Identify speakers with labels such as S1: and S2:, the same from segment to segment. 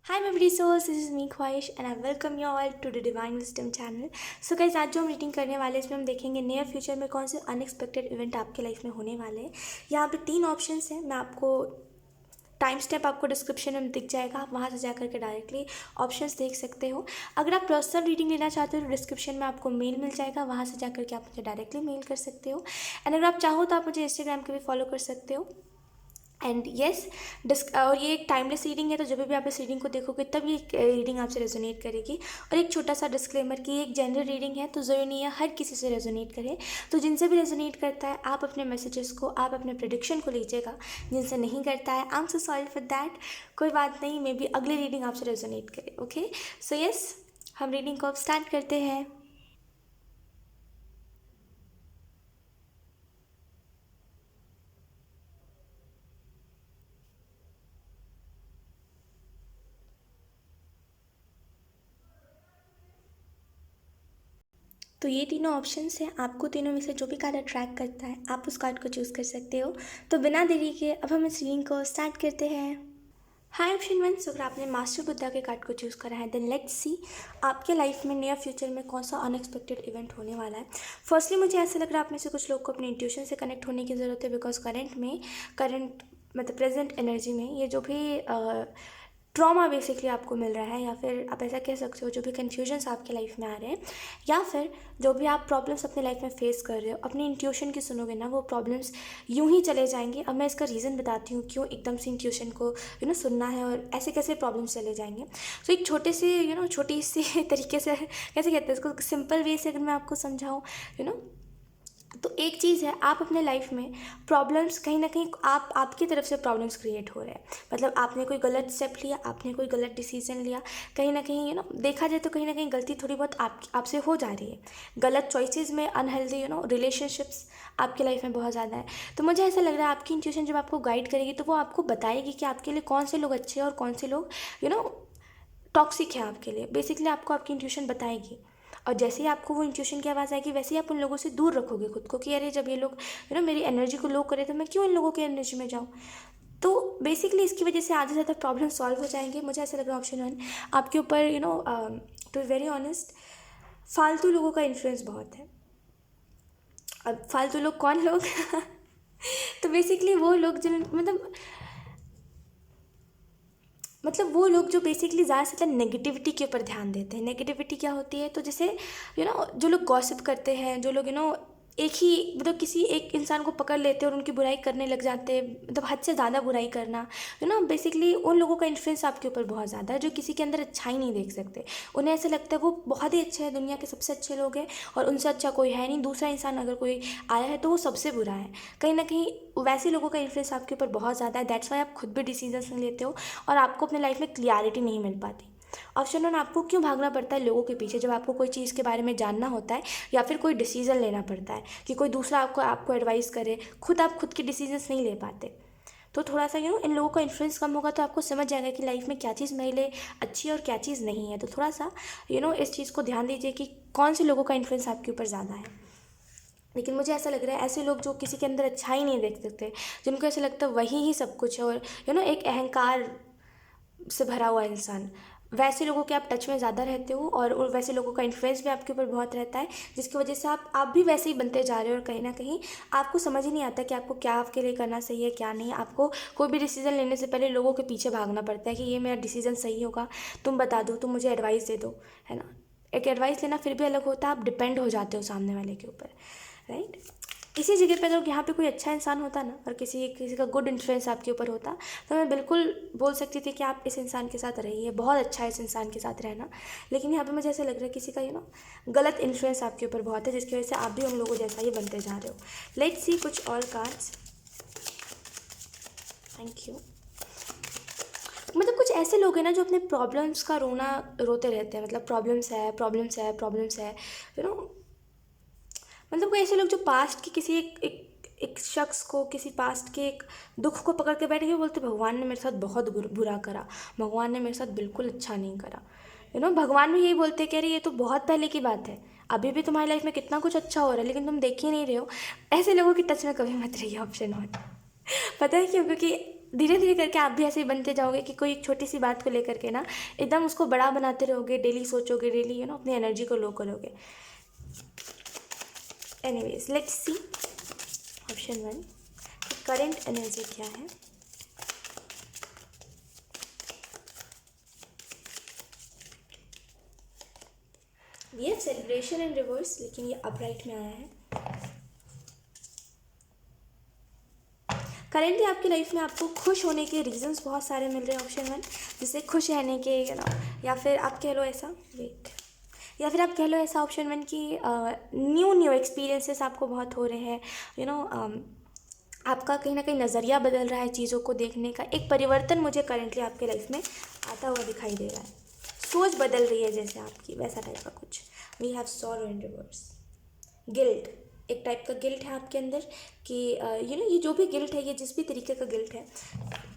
S1: Hi my pretty souls, this is me Khwahish and I welcome you all to the Divine Wisdom channel. So guys, आज जो हम reading करने वाले हैं इसमें हम देखेंगे नियर फ्यूचर में कौन से अनएक्सपेक्टेड इवेंट आपके लाइफ में होने वाले हैं। यहाँ पे 3 ऑप्शंस हैं। मैं आपको टाइम स्टेप आपको डिस्क्रिप्शन में दिख जाएगा, आप वहाँ से जा करके डायरेक्टली ऑप्शंस देख सकते हो। अगर आप पर्सनल रीडिंग लेना चाहते हो तो डिस्क्रिप्शन में आपको मेल मिल जाएगा, वहाँ से जा करके आप मुझे डायरेक्टली मेल कर सकते हो। एंड अगर आप चाहो तो आप मुझे इंस्टाग्राम पे भी फॉलो कर सकते हो। एंड येस और ये एक टाइमलेस रीडिंग है, तो जब भी आप इस रीडिंग को देखोगे तब ये रीडिंग आपसे रेजोनेट करेगी। और एक छोटा सा डिस्क्लेमर कि एक जनरल रीडिंग है, तो ज़रूरी नहीं है हर किसी से रेजोनेट करे। तो जिनसे भी रेजोनेट करता है आप अपने मैसेजेस को, आप अपने प्रेडिक्शन को लीजिएगा। जिनसे नहीं करता है आई am so sorry for that, कोई बात नहीं, मे बी अगली रीडिंग आपसे रेजोनेट करे। ओके सो यस, हम रीडिंग को अब स्टार्ट करते हैं। तो ये तीनों ऑप्शंस हैं, आपको तीनों में से जो भी कार्ड अट्रैक्ट करता है आप उस कार्ड को चूज़ कर सकते हो। तो बिना देरी के अब हम इस रीडिंग को स्टार्ट करते हैं। हाय ऑप्शन वन, अगर आपने मास्टर बुद्धा के कार्ड को चूज़ करा है देन लेट्स सी आपके लाइफ में नियर फ्यूचर में कौन सा अनएक्सपेक्टेड इवेंट होने वाला है। फर्स्टली मुझे ऐसा लग रहा है आप में से कुछ लोग को अपने इंट्यूशन से कनेक्ट होने की ज़रूरत है, बिकॉज करंट मतलब प्रेजेंट एनर्जी में ये जो भी ट्रॉमा बेसिकली आपको मिल रहा है, या फिर आप ऐसा कह सकते हो जो भी कन्फ्यूजन्स आपके लाइफ में आ रहे हैं, या फिर जो भी आप प्रॉब्लम्स अपने लाइफ में फेस कर रहे हो, अपनी इंट्यूशन की सुनोगे ना वो प्रॉब्लम्स यूं ही चले जाएंगे। अब मैं इसका रीज़न बताती हूँ क्यों एकदम से इंट्यूशन को सुनना है और ऐसे कैसे प्रॉब्लम्स चले जाएंगे। तो एक छोटे से छोटी सी तरीके से कैसे कहते हैं इसको, सिंपल वे से अगर मैं आपको समझाऊँ तो एक चीज़ है, आप अपने लाइफ में प्रॉब्लम्स कहीं ना कहीं आपकी तरफ से प्रॉब्लम्स क्रिएट हो रहे हैं। मतलब आपने कोई गलत स्टेप लिया, आपने कोई गलत डिसीजन लिया, कहीं ना कहीं देखा जाए तो कहीं ना कहीं गलती थोड़ी बहुत आपसे हो जा रही है। गलत चॉइसेस में अनहेल्दी रिलेशनशिप्स आपकी लाइफ में बहुत ज़्यादा है। तो मुझे ऐसा लग रहा है आपकी इंट्यूशन जब आपको गाइड करेगी तो वो आपको बताएगी कि आपके लिए कौन से लोग अच्छे हैं और कौन से लोग टॉक्सिक है आपके लिए। बेसिकली आपको आपकी इंट्यूशन बताएगी, और जैसे ही आपको वो इंट्यूशन की आवाज़ आएगी वैसे ही आप उन लोगों से दूर रखोगे खुद को कि अरे जब ये लोग मेरी एनर्जी को लो करे तो मैं क्यों इन लोगों की एनर्जी में जाऊँ। तो बेसिकली इसकी वजह से आधे से ज़्यादा प्रॉब्लम सॉल्व हो जाएंगे। मुझे ऐसा लग रहा है ऑप्शन वन आपके ऊपर टू बी वेरी ऑनेस्ट फालतू लोगों का इन्फ्लुएंस बहुत है। अब फालतू लोग कौन लोग तो बेसिकली वो लोग जिन मतलब वो लोग जो बेसिकली ज़्यादा से ज़्यादा नेगेटिविटी के ऊपर ध्यान देते हैं। नेगेटिविटी क्या होती है, तो जैसे जो लोग गॉसिप करते हैं, जो लोग एक ही किसी एक इंसान को पकड़ लेते हैं और उनकी बुराई करने लग जाते हैं, हद से ज़्यादा बुराई करना, बेसिकली उन लोगों का इन्फ्लुएंस आपके ऊपर बहुत ज़्यादा है, जो किसी के अंदर अच्छाई नहीं देख सकते। उन्हें ऐसा लगता है वो बहुत ही अच्छे हैं, दुनिया के सबसे अच्छे लोग हैं और उनसे अच्छा कोई है नहीं। दूसरा इंसान अगर कोई आया है तो वो सबसे बुरा है। कहीं ना कहीं वैसे लोगों का इन्फ्लुएंस आपके ऊपर बहुत ज़्यादा है। दैट्स वाई आप खुद भी डिसीजंस नहीं लेते हो और आपको अपने लाइफ में क्लियरिटी नहीं मिल पाती। ऑप्शन वन, आपको क्यों भागना पड़ता है लोगों के पीछे जब आपको कोई चीज़ के बारे में जानना होता है या फिर कोई डिसीजन लेना पड़ता है कि कोई दूसरा आपको आपको एडवाइस करे, खुद आप खुद के डिसीजंस नहीं ले पाते। तो थोड़ा सा इन लोगों का इन्फ्लुएंस कम होगा तो आपको समझ जाएगा कि लाइफ में क्या चीज़ मेरे लिए अच्छी है और क्या चीज़ नहीं है। तो थोड़ा सा इस चीज़ को ध्यान दीजिए कि कौन से लोगों का इन्फ्लुएंस आपके ऊपर ज़्यादा है। लेकिन मुझे ऐसा लग रहा है ऐसे लोग जो किसी के अंदर अच्छाई नहीं देख सकते, जिनको ऐसा लगता है वही ही सब कुछ है, और एक अहंकार से भरा हुआ इंसान, वैसे लोगों के आप टच में ज़्यादा रहते हो और वैसे लोगों का इन्फ्लुएंस भी आपके ऊपर बहुत रहता है, जिसकी वजह से आप भी वैसे ही बनते जा रहे हो। और कहीं ना कहीं आपको समझ ही नहीं आता कि आपको क्या आपके लिए करना सही है क्या नहीं। आपको कोई भी डिसीजन लेने से पहले लोगों के पीछे भागना पड़ता है कि ये मेरा डिसीजन सही होगा, तुम बता दो, तुम मुझे एडवाइस दे दो, है ना। एक एडवाइस लेना फिर भी अलग होता है, आप डिपेंड हो जाते हो सामने वाले के ऊपर, राइट। इसी जगह पे अगर यहाँ पे कोई अच्छा इंसान होता ना और किसी किसी का गुड इन्फ्लुएंस आपके ऊपर होता तो मैं बिल्कुल बोल सकती थी कि आप इस इंसान के साथ रहिए, बहुत अच्छा है इस इंसान के साथ रहना। लेकिन यहाँ पे मुझे ऐसा लग रहा है किसी का गलत इन्फ्लुएंस आपके ऊपर बहुत है, जिसकी वजह से आप भी उन लोगों जैसा ही बनते जा रहे हो। लेट्स सी कुछ और कार्ड्स। Thank you. कुछ ऐसे लोग हैं ना जो अपने प्रॉब्लम्स का रोना रोते रहते हैं, मतलब प्रॉब्लम्स है प्रॉब्लम्स है प्रॉब्लम्स है, कोई ऐसे लोग जो पास्ट की किसी एक शख्स को, किसी पास्ट के एक दुख को पकड़ के बैठ के बोलते भगवान ने मेरे साथ बहुत बुरा करा, भगवान ने मेरे साथ बिल्कुल अच्छा नहीं करा। भगवान भी यही बोलते हैं कि अरे ये तो बहुत पहले की बात है, अभी भी तुम्हारी लाइफ में कितना कुछ अच्छा हो रहा है लेकिन तुम देख ही नहीं रहे हो। ऐसे लोगों की टच में कभी मत रहिए। Option one. पता है क्यों? क्योंकि धीरे धीरे करके आप भी ऐसे ही बनते जाओगे कि कोई एक छोटी सी बात को लेकर के ना एकदम उसको बड़ा बनाते रहोगे, डेली सोचोगे, डेली अपनी एनर्जी को लो करोगे। Anyways let's see option 1 current energy क्या है। ये सेलिब्रेशन इन रिवर्स, लेकिन ये अपराइट में आया है। करेंटली आपकी लाइफ में आपको खुश होने के रीजंस बहुत सारे मिल रहे हैं ऑप्शन 1, जैसे खुश रहने के या फिर आप कह लो ऐसा या फिर आप कह लो ऐसा ऑप्शन 1 की न्यू एक्सपीरियंसेस आपको बहुत हो रहे हैं। आपका कहीं ना कहीं नज़रिया बदल रहा है चीज़ों को देखने का, एक परिवर्तन मुझे करेंटली आपके लाइफ में आता हुआ दिखाई दे रहा है। सोच बदल रही है जैसे आपकी, वैसा टाइप का कुछ। We have sorrow in reverse. Guilt, एक टाइप का गिल्ट है आपके अंदर कि ये जो भी गिल्ट है, ये जिस भी तरीके का गिल्ट है,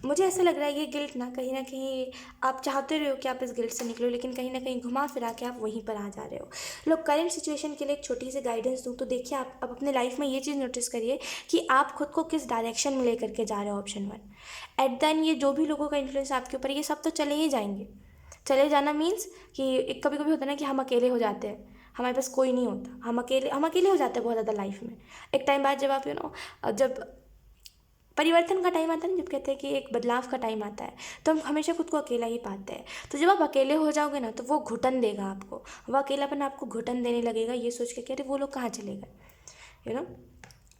S1: मुझे ऐसा लग रहा है ये गिल्ट ना कहीं आप चाहते रहे हो कि आप इस गिल्ट से निकलो, लेकिन कहीं ना कहीं घुमा फिरा के आप वहीं पर आ जा रहे हो। लोग करंट सिचुएशन के लिए एक छोटी सी गाइडेंस दूँ तो देखिए, आप अब अपने लाइफ में ये चीज़ नोटिस करिए कि आप खुद को किस डायरेक्शन में लेकर के जा रहे हो ऑप्शन 1। एट द एंड ये जो भी लोगों का इन्फ्लुएंस आपके ऊपर, ये सब तो चले ही जाएंगे। चले जाना मीन्स कि कभी कभी होता है ना कि हम अकेले हो जाते हैं, हमारे पास कोई नहीं होता, हम अकेले हो जाते हैं बहुत ज़्यादा लाइफ में। एक टाइम बाद जब आप जब परिवर्तन का टाइम आता है ना, जब कहते हैं कि एक बदलाव का टाइम आता है, तो हम हमेशा खुद को अकेला ही पाते हैं। तो जब आप अकेले हो जाओगे ना, तो वो घुटन देगा आपको, वो अकेलापन आपको घुटन देने लगेगा, ये सोच के अरे वो लोग कहाँ चले गए,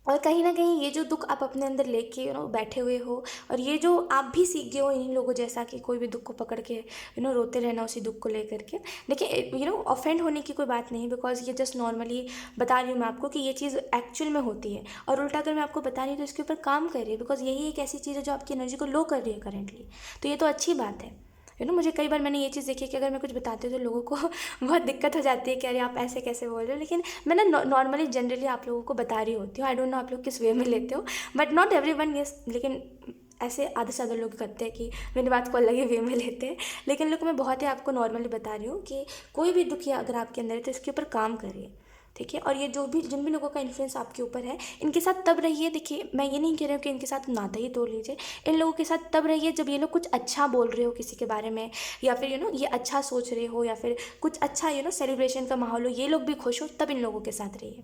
S1: और कहीं ना कहीं ये जो दुख आप अपने अंदर लेके बैठे हुए हो, और ये जो आप भी सीख गए हो इन्हीं लोगों जैसा कि कोई भी दुख को पकड़ के रोते रहना उसी दुख को लेकर के। देखिए ऑफेंड होने की कोई बात नहीं, बिकॉज ये जस्ट नॉर्मली बता रही हूँ मैं आपको कि ये चीज़ एक्चुअल में होती है, और उल्टा अगर मैं आपको बता रही हूँ तो इसके ऊपर काम करिए, बिकॉज यही एक ऐसी चीज़ है जो आपकी एनर्जी को लो कर रही है करेंटली। तो ये तो अच्छी बात है। मुझे कई बार मैंने ये चीज़ देखी कि अगर मैं कुछ बताती हूँ तो लोगों को बहुत दिक्कत हो जाती है कि अरे आप ऐसे कैसे बोल रहे हो, लेकिन मैं ना नॉर्मली जनरली आप लोगों को बता रही होती हूँ। आई डोंट नो आप लोग किस वे में लेते हो, but not every one, yes, लेकिन ऐसे आधे से ज़्यादा लोग करते हैं कि मेरी बात को अलग ही वे में लेते हैं। लेकिन लोग मैं बहुत ही आपको नॉर्मली बता रही हूँ कि कोई भी दुखी अगर आपके अंदर है तो इसके ऊपर काम करिए, ठीक है। और ये जिन भी लोगों का इन्फ्लुएंस आपके ऊपर है, इनके साथ तब रहिए। देखिए मैं ये नहीं कह रही हूँ कि इनके साथ नाता ही तोड़ लीजिए, इन लोगों के साथ तब रहिए जब ये लोग कुछ अच्छा बोल रहे हो किसी के बारे में, या फिर ये अच्छा सोच रहे हो, या फिर कुछ अच्छा सेलिब्रेशन का माहौल हो, ये लोग भी खुश हो, तब इन लोगों के साथ रहिए।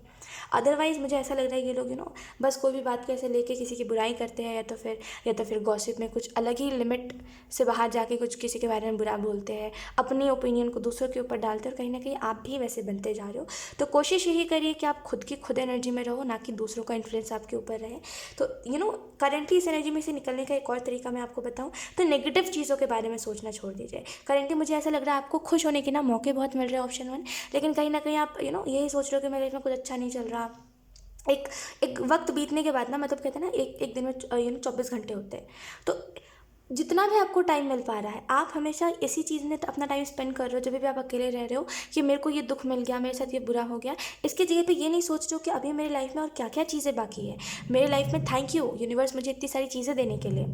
S1: अदरवाइज़ मुझे ऐसा लग रहा है ये लोग बस कोई भी बात को ऐसे लेके किसी की बुराई करते हैं, या तो फिर गॉसिप में कुछ अलग ही लिमिट से बाहर जाके कुछ किसी के बारे में बुरा बोलते हैं, अपनी ओपिनियन को दूसरों के ऊपर डालते हैं, और कहीं ना कहीं आप भी वैसे बनते जा रहे हो। तो कोशिश यही करिए कि आप खुद एनर्जी में रहो, ना कि दूसरों का इन्फ्लुएंस आपके ऊपर रहे। तो करेंटली इस एनर्जी में से निकलने का एक और तरीका मैं आपको बताऊं तो नेगेटिव चीज़ों के बारे में सोचना छोड़ दीजिए। करेंटली मुझे ऐसा लग रहा है आपको खुश होने के ना मौके बहुत मिल रहे हैं ऑप्शन 1, लेकिन कहीं ना कहीं आप यही सोच रहे हो कि मेरे लाइफ में कुछ अच्छा नहीं चल रहा। एक वक्त बीतने के बाद ना, मतलब कहते हैं ना एक दिन में 24 घंटे होते हैं, तो जितना भी आपको टाइम मिल पा रहा है आप हमेशा इसी चीज़ में अपना टाइम स्पेंड कर रहे हो। जब भी आप अकेले रह रहे हो कि मेरे को ये दुख मिल गया, मेरे साथ ये बुरा हो गया, इसके जगह पे ये नहीं सोच रहे हो कि अभी मेरी लाइफ में और क्या क्या चीज़ें बाकी है। मेरे लाइफ में थैंक यू यूनिवर्स मुझे इतनी सारी चीज़ें देने के लिए,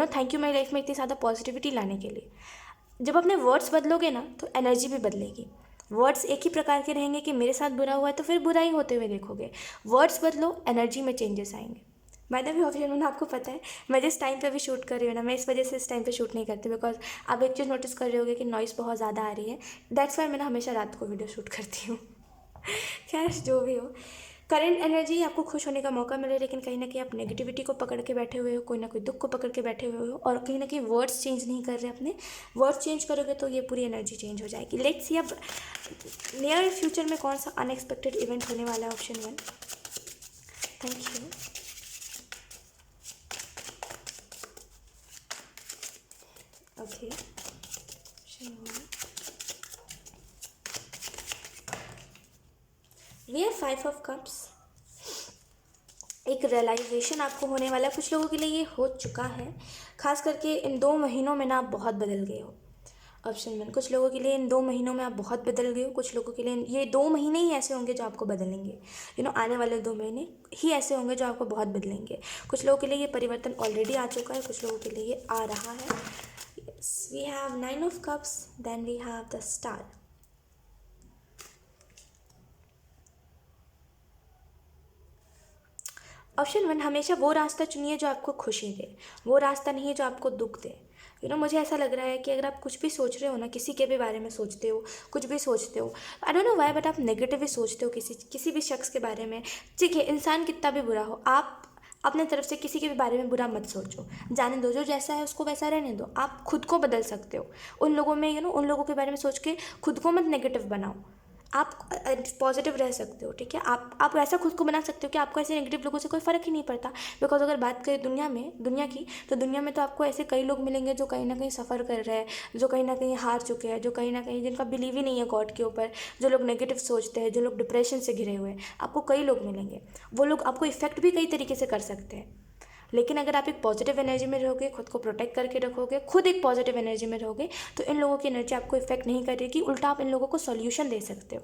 S1: थैंक यू मेरी लाइफ में इतनी ज़्यादा पॉजिटिविटी लाने के लिए। जब अपने वर्ड्स बदलोगे ना तो एनर्जी भी बदलेगी। वर्ड्स एक ही प्रकार के रहेंगे कि मेरे साथ बुरा हुआ है तो फिर बुरा ही होते हुए देखोगे। वर्ड्स बदलो, एनर्जी में चेंजेस आएंगे। बाय द वे ऑप्शन आपको पता है मैं जिस टाइम पे भी शूट कर रही हूँ ना, मैं इस वजह से इस टाइम पे शूट नहीं करती, बिकॉज आप एक चीज़ नोटिस कर रहे होगे कि नॉइज़ बहुत ज़्यादा आ रही है। दैट्स वाई मैं हमेशा रात को वीडियो शूट करती हूँ। खैर जो भी हो, करंट एनर्जी आपको खुश होने का मौका मिले, लेकिन कहीं ना कहीं आप नेगेटिविटी को पकड़ के बैठे हुए हो, कोई ना कोई दुख को पकड़ के बैठे हुए हो, और कहीं ना कहीं वर्ड्स चेंज नहीं कर रहे अपने। वर्ड्स चेंज करोगे तो ये पूरी एनर्जी चेंज हो जाएगी। लेट्स सी अब नियर फ्यूचर में कौन सा अनएक्सपेक्टेड इवेंट होने वाला है option 1। Thank you. Okay, we have 5 of cups. एक रियलाइजेशन आपको होने वाला है, कुछ लोगों के लिए ये हो चुका है, खास करके इन 2 महीनों में ना आप बहुत बदल गए हो ऑप्शन 1। कुछ लोगों के लिए इन 2 महीनों में आप बहुत बदल गए हो, कुछ लोगों के लिए ये 2 महीने ही ऐसे होंगे जो आपको बदलेंगे। आने वाले 2 महीने ही ऐसे होंगे जो आपको बहुत बदलेंगे। कुछ लोगों के लिए ये परिवर्तन ऑलरेडी आ चुका है, कुछ लोगों के लिए ये आ रहा है। Yes, we have 9 of cups, then we have the star. Option one, हमेशा वो रास्ता चुनिए जो आपको खुशी दे, वो रास्ता नहीं जो आपको दुख दे। मुझे ऐसा लग रहा है कि अगर आप कुछ भी सोच रहे हो ना, किसी के भी बारे में सोचते हो, कुछ भी सोचते हो, I don't know why, but आप नेगेटिव ही सोचते हो किसी भी शख्स के बारे में। ठीक है, इंसान कितना भी बुरा हो, आप अपने तरफ से किसी के भी बारे में बुरा मत सोचो, जाने दो, जो जैसा है उसको वैसा रहने दो। आप खुद को बदल सकते हो उन लोगों में, उन लोगों के बारे में सोच के खुद को मत नेगेटिव बनाओ। आप पॉजिटिव रह सकते हो, ठीक है। आप ऐसा खुद को बना सकते हो कि आपको ऐसे नेगेटिव लोगों से कोई फ़र्क ही नहीं पड़ता। बिकॉज अगर बात करें दुनिया की, तो दुनिया में तो आपको ऐसे कई लोग मिलेंगे जो कहीं ना कहीं सफ़र कर रहे हैं, जो कहीं ना कहीं हार चुके हैं, जो कहीं ना कहीं जिनका बिलीव ही नहीं है गॉड के ऊपर, जो लोग नेगेटिव सोचते हैं, जो लोग डिप्रेशन से घिरे हुए हैं, आपको कई लोग मिलेंगे। वो लोग आपको इफ़ेक्ट भी कई तरीके से कर सकते हैं। लेकिन अगर आप एक पॉजिटिव एनर्जी में रहोगे, खुद को प्रोटेक्ट करके रखोगे, खुद एक पॉजिटिव एनर्जी में रहोगे, तो इन लोगों की एनर्जी आपको इफेक्ट नहीं करेगी, उल्टा आप इन लोगों को सॉल्यूशन दे सकते हो,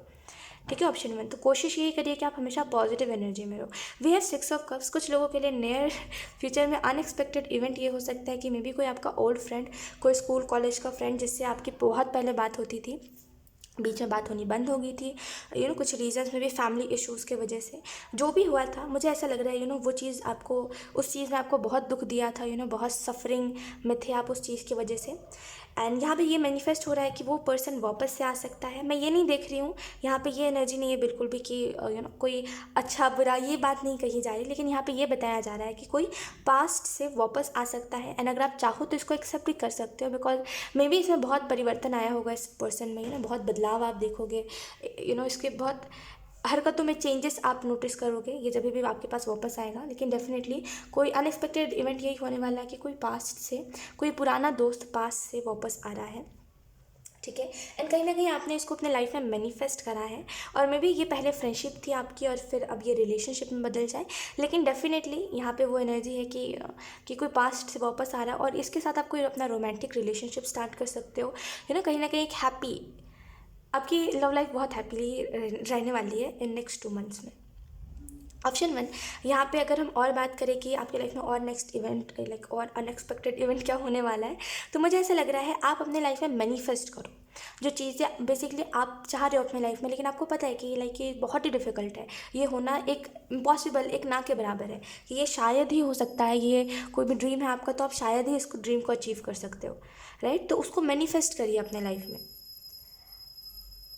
S1: ठीक है। ऑप्शन वन, तो कोशिश यही करिए कि आप हमेशा पॉजिटिव एनर्जी में रहो। We have 6 of cups. कुछ लोगों के लिए नियर फ्यूचर में अनएक्सपेक्टेड इवेंट ये हो सकता है कि मे बी कोई आपका ओल्ड फ्रेंड, कोई स्कूल कॉलेज का फ्रेंड जिससे आपकी बहुत पहले बात होती थी, बीच में बात होनी बंद हो गई थी, कुछ रीजंस में भी, फैमिली इश्यूज़ के वजह से जो भी हुआ था, मुझे ऐसा लग रहा है वो चीज़ आपको, उस चीज़ ने आपको बहुत दुख दिया था, बहुत सफरिंग में थे आप उस चीज़ की वजह से। एंड यहाँ पे ये मैनिफेस्ट हो रहा है कि वो पर्सन वापस से आ सकता है। मैं ये नहीं देख रही हूँ, यहाँ पे ये एनर्जी नहीं है बिल्कुल भी कि कोई अच्छा बुरा, ये बात नहीं कही जा रही, लेकिन यहाँ पे ये बताया जा रहा है कि कोई पास्ट से वापस आ सकता है। एंड अगर आप चाहो तो इसको एक्सेप्ट भी कर सकते हो, बिकॉज मे बी इसमें बहुत परिवर्तन आया होगा इस पर्सन में, बहुत बदलाव आप देखोगे, इसके बहुत हरकतों में चेंजेस आप नोटिस करोगे, ये जब भी आपके पास वापस आएगा। लेकिन डेफिनेटली कोई अनएक्सपेक्टेड इवेंट यही होने वाला है कि कोई पास्ट से, कोई पुराना दोस्त पास्ट से वापस आ रहा है, ठीक है। एंड कहीं ना कहीं आपने इसको अपने लाइफ में मैनिफेस्ट करा है, और मे बी ये पहले फ्रेंडशिप थी आपकी और फिर अब ये रिलेशनशिप में बदल जाए। लेकिन डेफिनेटली यहाँ पे वो एनर्जी है कि कोई पास्ट से वापस आ रहा है, और इसके साथ आप कोई अपना रोमांटिक रिलेशनशिप स्टार्ट कर सकते हो, कहीं ना कहीं एक हैप्पी, आपकी लव लाइफ बहुत हैप्पीली रहने वाली है इन नेक्स्ट 2 मंथ्स में। ऑप्शन वन, यहाँ पे अगर हम और बात करें कि आपकी लाइफ में और नेक्स्ट इवेंट, लाइक और अनएक्सपेक्टेड इवेंट क्या होने वाला है, तो मुझे ऐसा लग रहा है आप अपने लाइफ में मैनिफेस्ट करो जो चीज़ें बेसिकली आप चाह रहे हो अपने लाइफ में, लेकिन आपको पता है कि ये बहुत ही डिफ़िकल्ट है, ये होना एक इम्पॉसिबल, एक ना के बराबर है, कि ये शायद ही हो सकता है, ये कोई भी ड्रीम है आपका तो आप शायद ही इसको ड्रीम को अचीव कर सकते हो, राइट। तो उसको मैनिफेस्ट करिए अपने लाइफ में।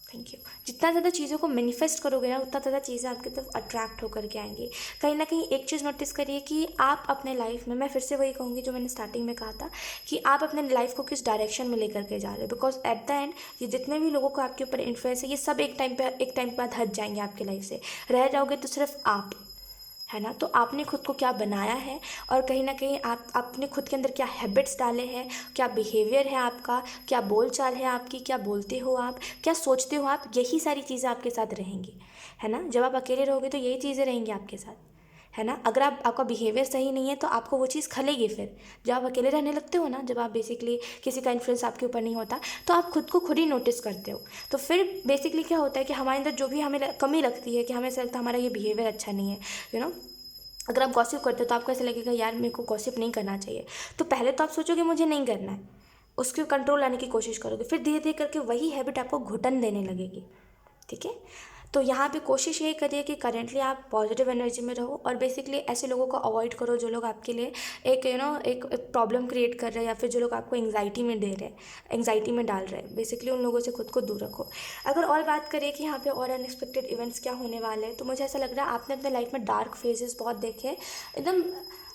S1: Thank you. जितना ज़्यादा चीज़ों को मैनिफेस्ट करोगे ना, उतना ज़्यादा चीज़ें आपकी तरफ अट्रैक्ट होकर के आएंगी। कहीं ना कहीं एक चीज़ नोटिस करिए कि आप अपने लाइफ में, मैं फिर से वही कहूँगी जो मैंने स्टार्टिंग में कहा था, कि आप अपने लाइफ को किस डायरेक्शन में लेकर के जा रहे हो। बिकॉज एट द एंड ये जितने भी लोगों को आपके ऊपर इन्फ्लुएंस है, ये सब एक टाइम के बाद हट जाएंगे आपकी लाइफ से, रह जाओगे तो सिर्फ आप, है ना। तो आपने खुद को क्या बनाया है, और कहीं ना कहीं आप अपने खुद के अंदर क्या हैबिट्स डाले हैं, क्या बिहेवियर है आपका, क्या बोल चाल है आपकी, क्या बोलते हो आप, क्या सोचते हो आप, यही सारी चीज़ें आपके साथ रहेंगी, है ना। जब आप अकेले रहोगे तो यही चीज़ें रहेंगी आपके साथ, है ना। अगर आपका बिहेवियर सही नहीं है तो आपको वो चीज़ खलेगी। फिर जब आप अकेले रहने लगते हो ना, जब आप बेसिकली किसी का इन्फ्लुएंस आपके ऊपर नहीं होता, तो आप खुद को खुद ही नोटिस करते हो। तो फिर बेसिकली क्या होता है कि हमारे अंदर जो भी हमें कमी लगती है, कि हमें ऐसा लगता है हमारा ये बिहेवियर अच्छा नहीं है, अगर आप गॉसिप करते हो तो आपको ऐसा लगेगा यार मेरे को गॉसिप नहीं करना चाहिए, तो पहले तो आप सोचोगे मुझे नहीं करना है, उसके कंट्रोल लाने की कोशिश करोगे, फिर धीरे धीरे करके वही हैबिट आपको घुटन देने लगेगी, ठीक है। तो यहाँ पे कोशिश यही करिए कि करेंटली आप पॉजिटिव एनर्जी में रहो, और बेसिकली ऐसे लोगों को अवॉइड करो जो लोग आपके लिए एक एक प्रॉब्लम क्रिएट कर रहे हैं, या फिर जो लोग आपको एंग्जाइटी में दे रहे हैं, एंग्जाइटी में डाल रहे हैं, बेसिकली उन लोगों से खुद को दूर रखो। अगर और बात करें कि यहाँ पे और अनएक्सपेक्टेड इवेंट्स क्या होने वाले हैं, तो मुझे ऐसा लग रहा है आपने अपने लाइफ में डार्क फेजेस बहुत देखे हैं, एकदम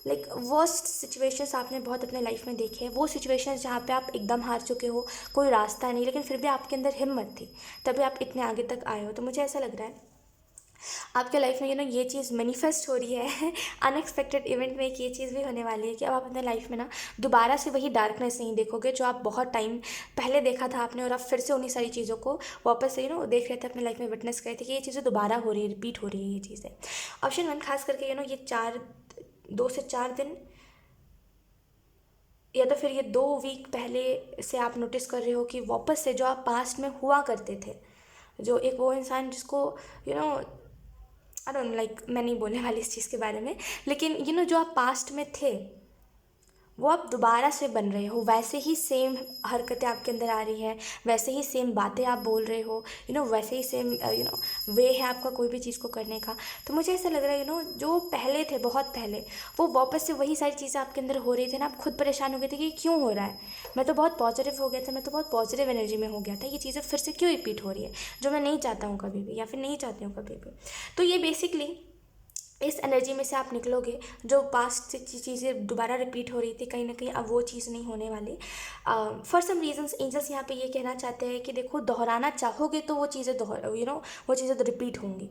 S1: लाइक वर्स्ट सिचुएशंस आपने बहुत अपने लाइफ में देखे हैं, वो सिचुएशंस जहाँ पे आप एकदम हार चुके हो, कोई रास्ता नहीं, लेकिन फिर भी आपके अंदर हिम्मत थी, तभी आप इतने आगे तक आए हो। तो मुझे ऐसा लग रहा है आपके लाइफ में ये चीज़ मैनिफेस्ट हो रही है अनएक्सपेक्टेड इवेंट में एक ये चीज़ भी होने वाली है कि अब आप अपने लाइफ में ना दोबारा से वही डार्कनेस नहीं देखोगे जो आप बहुत टाइम पहले देखा था आपने, और आप फिर से उन्हीं सारी चीज़ों को वापस से देख रहे थे, अपने लाइफ में विटनेस करे थे कि ये चीज़ें दोबारा हो रही है, रिपीट हो रही है ये चीज़ें। ऑप्शन वन, खास करके ये 2 से 4 दिन, या तो फिर ये 2 वीक पहले से आप नोटिस कर रहे हो कि वापस से जो आप पास्ट में हुआ करते थे, जो एक वो इंसान जिसको आई डोंट लाइक, मैं नहीं बोलने वाली इस चीज़ के बारे में, लेकिन जो आप पास्ट में थे वो आप दोबारा से बन रहे हो, वैसे ही सेम हरकतें आपके अंदर आ रही हैं, वैसे ही सेम बातें आप बोल रहे हो, वैसे ही सेम वे है आपका कोई भी चीज़ को करने का। तो मुझे ऐसा लग रहा है जो पहले थे, बहुत पहले, वो वापस से वही सारी चीज़ें आपके अंदर हो रही थी ना, आप खुद परेशान हो गए थे कि क्यों हो रहा है, मैं तो बहुत पॉजिटिव हो गया था, मैं तो बहुत पॉजिटिव एनर्जी में हो गया था, ये चीज़ें फिर से क्यों रिपीट हो रही है, जो मैं नहीं चाहता हूँ कभी भी, या फिर नहीं चाहती हूँ कभी भी। तो ये बेसिकली इस एनर्जी में से आप निकलोगे, जो पास्ट चीज़ें दोबारा रिपीट हो रही थी, कहीं ना कहीं अब वो चीज़ नहीं होने वाली। फॉर सम रीजंस एंजल्स यहाँ पे ये कहना चाहते हैं कि देखो, दोहराना चाहोगे तो वो चीज़ें वो चीज़ें तो रिपीट होंगी,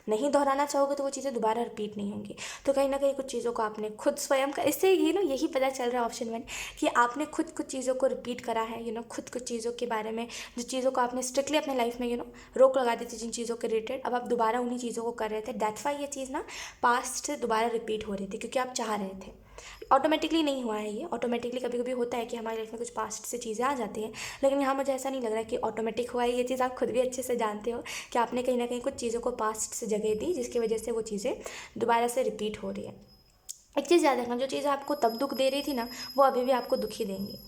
S1: नहीं दोहराना चाहोगे तो वो चीज़ें दोबारा रिपीट नहीं होंगी। तो कहीं ना कहीं कुछ चीज़ों को आपने खुद स्वयं का, इससे यही पता चल रहा है ऑप्शन 1 कि आपने खुद कुछ चीज़ों को रिपीट करा है, खुद कुछ चीज़ों के बारे में, जो चीज़ों को आपने स्ट्रिक्टली अपने लाइफ में रोक लगा दी थी, जिन चीज़ों के रिलेटेड, अब आप दोबारा उन्हीं चीज़ों को कर रहे थे। दैट्स वाई ये चीज़ ना पास्ट से दोबारा रिपीट हो रही थी, क्योंकि आप चाह रहे थे। ऑटोमेटिकली नहीं हुआ है ये, ऑटोमेटिकली कभी कभी होता है कि हमारी लाइफ में कुछ पास्ट से चीज़ें आ जाती हैं, लेकिन यहाँ मुझे ऐसा नहीं लग रहा है कि ऑटोमेटिक हुआ है। ये चीज़ आप खुद भी अच्छे से जानते हो कि आपने कहीं ना कहीं कुछ चीज़ों को पास्ट से जगह दी, जिसकी वजह से वो चीज़ें दोबारा से रिपीट हो रही है। एक चीज़ याद रखना, जो चीज़ें आपको तब दुख दे रही थी ना, वो अभी भी आपको दुखी देंगी,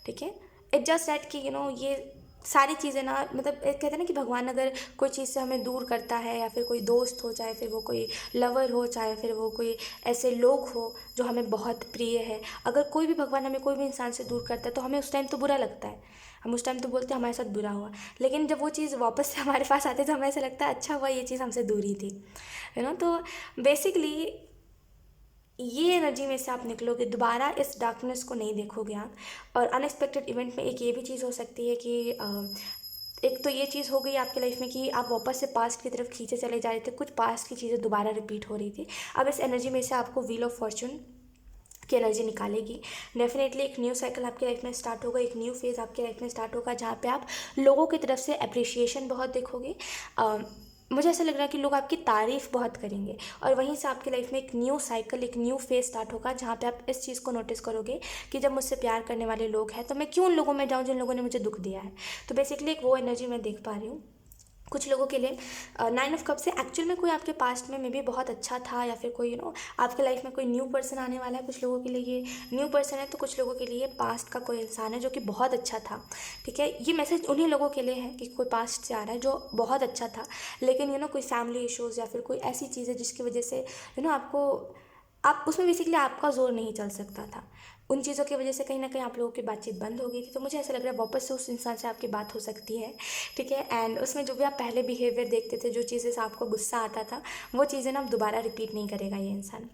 S1: ठीक है। इट जस्ट दैट कि ये सारी चीज़ें ना, मतलब एक कहते हैं ना कि भगवान अगर कोई चीज़ से हमें दूर करता है, या फिर कोई दोस्त हो, चाहे फिर वो कोई लवर हो, चाहे फिर वो कोई ऐसे लोग हो जो हमें बहुत प्रिय है, अगर कोई भी भगवान हमें कोई भी इंसान से दूर करता है, तो हमें उस टाइम तो बुरा लगता है, हम उस टाइम तो बोलते हैं हमारे साथ बुरा हुआ, लेकिन जब वो चीज़ वापस से हमारे पास आती है तो हमें ऐसा लगता है अच्छा हुआ ये चीज़ हमसे दूरी थी, तो बेसिकली ये एनर्जी में से आप निकलोगे, दोबारा इस डार्कनेस को नहीं देखोगे आप। और अनएक्सपेक्टेड इवेंट में एक ये भी चीज़ हो सकती है कि एक तो ये चीज़ हो गई आपकी लाइफ में कि आप वापस से पास्ट की तरफ खींचे चले जा रहे थे, कुछ पास्ट की चीज़ें दोबारा रिपीट हो रही थी। अब इस एनर्जी में से आपको व्हील ऑफ फॉर्चून की एनर्जी निकालेगी। डेफिनेटली एक न्यू साइकिल आपकी लाइफ में स्टार्ट होगा, एक न्यू फेज़ आपकी लाइफ में स्टार्ट होगा, जहाँ पे आप लोगों की तरफ से अप्रिशिएशन बहुत देखोगे। मुझे ऐसा लग रहा है कि लोग आपकी तारीफ़ बहुत करेंगे, और वहीं से आपकी लाइफ में एक न्यू साइकिल, एक न्यू फेज स्टार्ट होगा, जहाँ पे आप इस चीज़ को नोटिस करोगे कि जब मुझसे प्यार करने वाले लोग हैं, तो मैं क्यों उन लोगों में जाऊँ जिन लोगों ने मुझे दुख दिया है। तो बेसिकली एक वो एनर्जी मैं देख पा रही हूँ कुछ लोगों के लिए। 9 ऑफ कप से एक्चुअल में कोई आपके पास्ट में मे बी बहुत अच्छा था, या फिर कोई आपके लाइफ में कोई न्यू पर्सन आने वाला है। कुछ लोगों के लिए ये न्यू पर्सन है, तो कुछ लोगों के लिए पास्ट का कोई इंसान है जो कि बहुत अच्छा था, ठीक है। ये मैसेज उन्हीं लोगों के लिए है कि कोई पास्ट से आ रहा है जो बहुत अच्छा था, लेकिन कोई फैमिली इश्यूज़ या फिर कोई ऐसी चीज़ है जिसकी वजह से आपको, आप उसमें बेसिकली आपका जोर नहीं चल सकता था। उन चीज़ों की वजह से कहीं ना कहीं आप लोगों की बातचीत बंद हो गई थी। तो मुझे ऐसा लग रहा है वापस से उस इंसान से आपकी बात हो सकती है, ठीक है। एंड उसमें जो भी आप पहले बिहेवियर देखते थे, जो चीज़ें से आपको गुस्सा आता था, वो चीज़ें ना अब दोबारा रिपीट नहीं करेगा ये इंसान।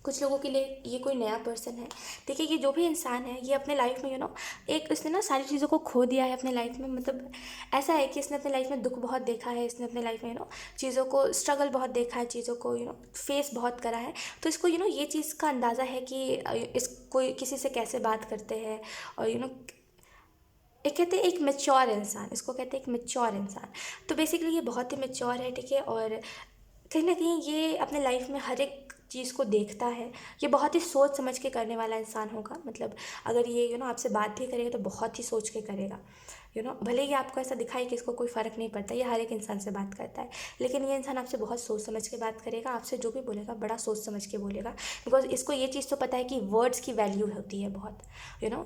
S1: कुछ लोगों के लिए ये कोई नया पर्सन है, ठीक है। ये जो भी इंसान है, ये अपने लाइफ में एक इसने ना सारी चीज़ों को खो दिया है अपने लाइफ में। मतलब ऐसा है कि इसने अपने लाइफ में दुख बहुत देखा है, इसने अपने लाइफ में चीज़ों को स्ट्रगल बहुत देखा है, चीज़ों को फेस बहुत करा है। तो इसको ये चीज़ का अंदाज़ा है कि इस कोई किसी से कैसे बात करते हैं, और एक कहते हैं एक मेच्योर इंसान, इसको कहते हैं एक मेच्योर इंसान। तो बेसिकली ये बहुत ही मेच्योर है, ठीक है। और कहीं ना कहीं ये अपने लाइफ में हर एक चीज़ को देखता है। ये बहुत ही सोच समझ के करने वाला इंसान होगा। मतलब अगर ये आपसे बात भी करेगा तो बहुत ही सोच के करेगा। भले ही आपको ऐसा दिखाई कि इसको कोई फ़र्क नहीं पड़ता, ये हर एक इंसान से बात करता है, लेकिन ये इंसान आपसे बहुत सोच समझ के बात करेगा। आपसे जो भी बोलेगा बड़ा सोच समझ के बोलेगा, बिकॉज इसको ये चीज़ तो पता है कि वर्ड्स की वैल्यू होती है बहुत।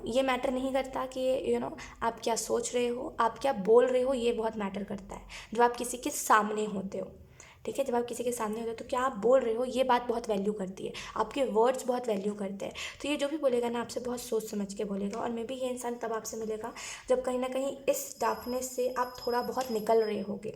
S1: ये मैटर नहीं करता कि आप क्या सोच रहे हो, आप क्या बोल रहे हो, ये बहुत मैटर करता है जब आप किसी के सामने होते हो, ठीक है। जब आप किसी के सामने होते हो तो क्या आप बोल रहे हो, ये बात बहुत वैल्यू करती है, आपके वर्ड्स बहुत वैल्यू करते हैं। तो ये जो भी बोलेगा ना, आपसे बहुत सोच समझ के बोलेगा। और मे बी ये इंसान तब आपसे मिलेगा जब कहीं ना कहीं इस डार्कनेस से आप थोड़ा बहुत निकल रहे होगे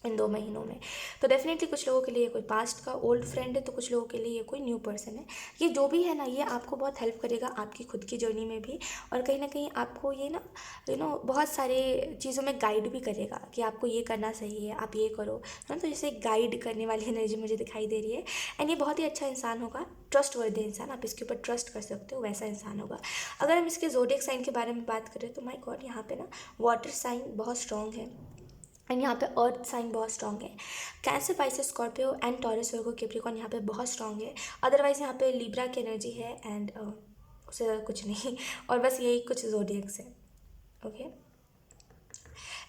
S1: इन 2 महीनों में। तो डेफिनेटली कुछ लोगों के लिए कोई पास्ट का ओल्ड फ्रेंड है, तो कुछ लोगों के लिए ये कोई न्यू पर्सन है। ये जो भी है ना, ये आपको बहुत हेल्प करेगा आपकी खुद की जर्नी में भी, और कहीं ना कहीं आपको ये ना बहुत सारे चीज़ों में गाइड भी करेगा कि आपको ये करना सही है, आप ये करो, है ना। तो जैसे गाइड करने वाली एनर्जी मुझे दिखाई दे रही है। एंड ये बहुत ही अच्छा इंसान होगा, ट्रस्ट वर्दी इंसान, आप इसके ऊपर ट्रस्ट कर सकते हो, वैसा इंसान होगा। अगर हम इसके ज़ोडिएक साइन के बारे में बात करें तो माय गॉड, यहाँ पे ना वाटर साइन बहुत स्ट्रॉन्ग है, एंड यहाँ पे अर्थ साइन बहुत स्ट्रॉन्ग है। Cancer, Pisces, Scorpio and taurus, Virgo, Capricorn यहाँ पे बहुत स्ट्रॉन्ग है। अदरवाइज यहाँ पे लिब्रा की एनर्जी है, एंड उससे ज़्यादा कुछ नहीं। और बस यही कुछ जोडियक्स है, ओके।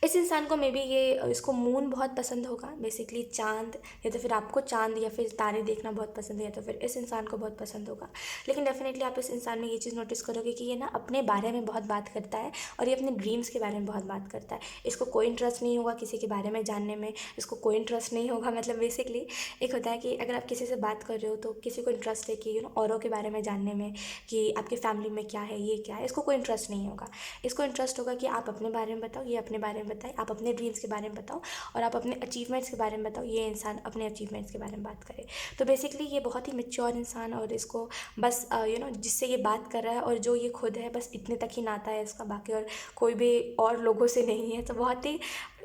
S1: इस इंसान को मे बी ये इसको मून बहुत पसंद होगा, बेसिकली चाँद, या तो फिर आपको चाँद या फिर तारे देखना बहुत पसंद है, या तो फिर इस इंसान को बहुत पसंद होगा। लेकिन डेफिनेटली आप इस इंसान में ये चीज़ नोटिस करोगे कि ये ना अपने बारे में बहुत बात करता है और ये अपने ड्रीम्स के बारे में बहुत बात करता है। इसको कोई इंटरेस्ट नहीं होगा किसी के बारे में जानने में, इसको कोई इंटरेस्ट नहीं होगा। मतलब बेसिकली एक होता है कि अगर आप किसी से बात कर रहे हो तो किसी को इंटरेस्ट है कि औरों के बारे में जानने में, कि आपकी फैमिली में क्या है, ये क्या है। इसको कोई इंटरेस्ट नहीं होगा। इसको इंटरेस्ट होगा कि आप अपने बारे में बताओ, ये अपने बारे में बताए, आप अपने ड्रीम्स के बारे में बताओ और आप अपने अचीवमेंट्स के बारे में बताओ, ये इंसान अपने अचीवमेंट्स के बारे में बात करे। तो बेसिकली ये बहुत ही मैच्योर इंसान, और इसको बस जिससे ये बात कर रहा है और जो ये खुद है, बस इतने तक ही नाता है इसका, बाकी और कोई भी और लोगों से नहीं है। तो बहुत ही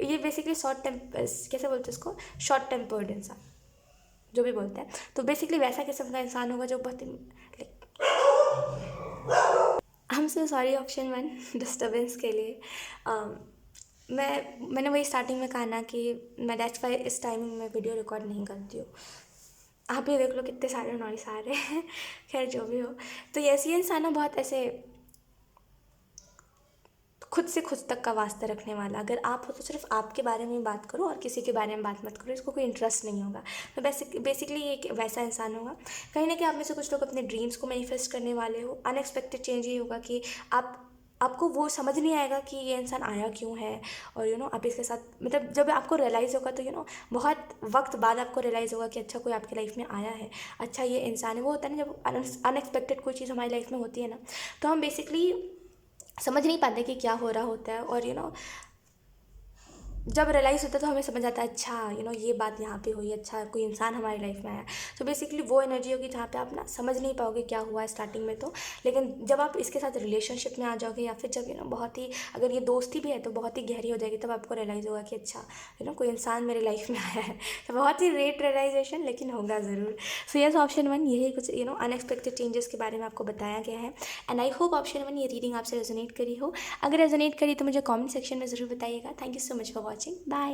S1: ये बेसिकली कैसे बोलते हैं इसको, शॉर्ट टेम्पर्ड इंसान जो भी बोलते हैं। तो बेसिकली वैसा किस्म का इंसान होगा जो बहुत ही I am so sorry option 1 disturbance के लिए। मैंने वही स्टार्टिंग में कहा ना कि मैं दैट्स वाई इस टाइमिंग में वीडियो रिकॉर्ड नहीं करती हूँ। आप ये देख लो कितने सारे नॉइस आ रहे हैं। खैर जो भी हो, तो ये इंसान ना बहुत ऐसे खुद से खुद तक का वास्ता रखने वाला। अगर आप हो तो सिर्फ आपके बारे में बात करो और किसी के बारे में बात मत करो, इसको कोई इंटरेस्ट नहीं होगा। तो बेसिकली ये एक वैसा इंसान होगा। कहीं ना कहीं आप में से कुछ लोग अपने ड्रीम्स को मैनिफेस्ट करने वाले हो। अनएक्सपेक्टेड चेंज ये होगा कि आपको वो समझ नहीं आएगा कि ये इंसान आया क्यों है, और आप इसके साथ, मतलब जब आपको रियलाइज़ होगा तो बहुत वक्त बाद आपको रियलाइज़ होगा कि अच्छा कोई आपकी लाइफ में आया है, अच्छा ये इंसान है। वो होता है ना जब अनएक्सपेक्टेड कोई चीज़ हमारी लाइफ में होती है ना, तो हम बेसिकली समझ नहीं पाते कि क्या हो रहा होता है, और जब रियलाइज़ होता है तो हमें समझ आता है अच्छा ये बात यहाँ पे हुई, अच्छा कोई इंसान हमारी लाइफ में आया। तो बेसिकली वो एनर्जी होगी जहाँ पे आप ना समझ नहीं पाओगे क्या हुआ है स्टार्टिंग में तो, लेकिन जब आप इसके साथ रिलेशनशिप में आ जाओगे, या फिर जब बहुत ही, अगर ये दोस्ती भी है तो बहुत ही गहरी हो जाएगी, तब आपको रियलाइज़ होगा कि अच्छा कोई इंसान मेरी लाइफ में आया है। तो बहुत ही रेट रियलाइजेशन, लेकिन होगा ज़रूर। सो यस ऑप्शन 1 यही कुछ अनएक्सपेक्टेड चेंजेस के बारे में आपको बताया गया है। एंड आई होप ऑप्शन 1 ये रीडिंग आपसे रेजोनेट करी हो। अगर रेजोनेट करी तो मुझे कमेंट सेक्शन में ज़रूर बताइएगा। Thank you so much for watching, bye.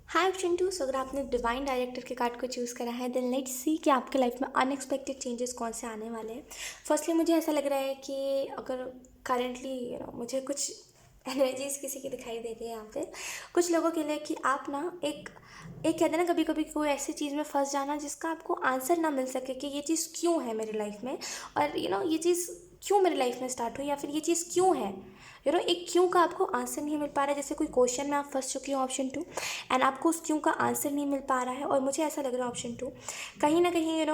S1: Hi option 2, so अगर आपने डिवाइन डायरेक्टर के कार्ड को चूज़ करा है, देन लेट्स सी कि आपके लाइफ में अनएक्सपेक्टेड चेंजेस कौन से आने वाले हैं। फर्स्टली मुझे ऐसा लग रहा है कि अगर करेंटली मुझे कुछ एनर्जीज किसी की दिखाई दे रही है यहाँ पे कुछ लोगों के लिए, कि आप ना एक कहते हैं ना, कभी कभी कोई ऐसी चीज़ में फंस जाना जिसका आपको आंसर ना मिल सके कि ये चीज़ क्यों है मेरी लाइफ में, और ये चीज़ क्यों मेरी लाइफ में स्टार्ट हुई, या फिर ये चीज़ क्यों है, एक क्यों का आपको आंसर नहीं मिल पा रहा है। जैसे कोई क्वेश्चन में आप फंस चुकी हो ऑप्शन 2, एंड आपको उस क्यों का आंसर नहीं मिल पा रहा है। और मुझे ऐसा लग रहा है ऑप्शन 2 कहीं ना कहीं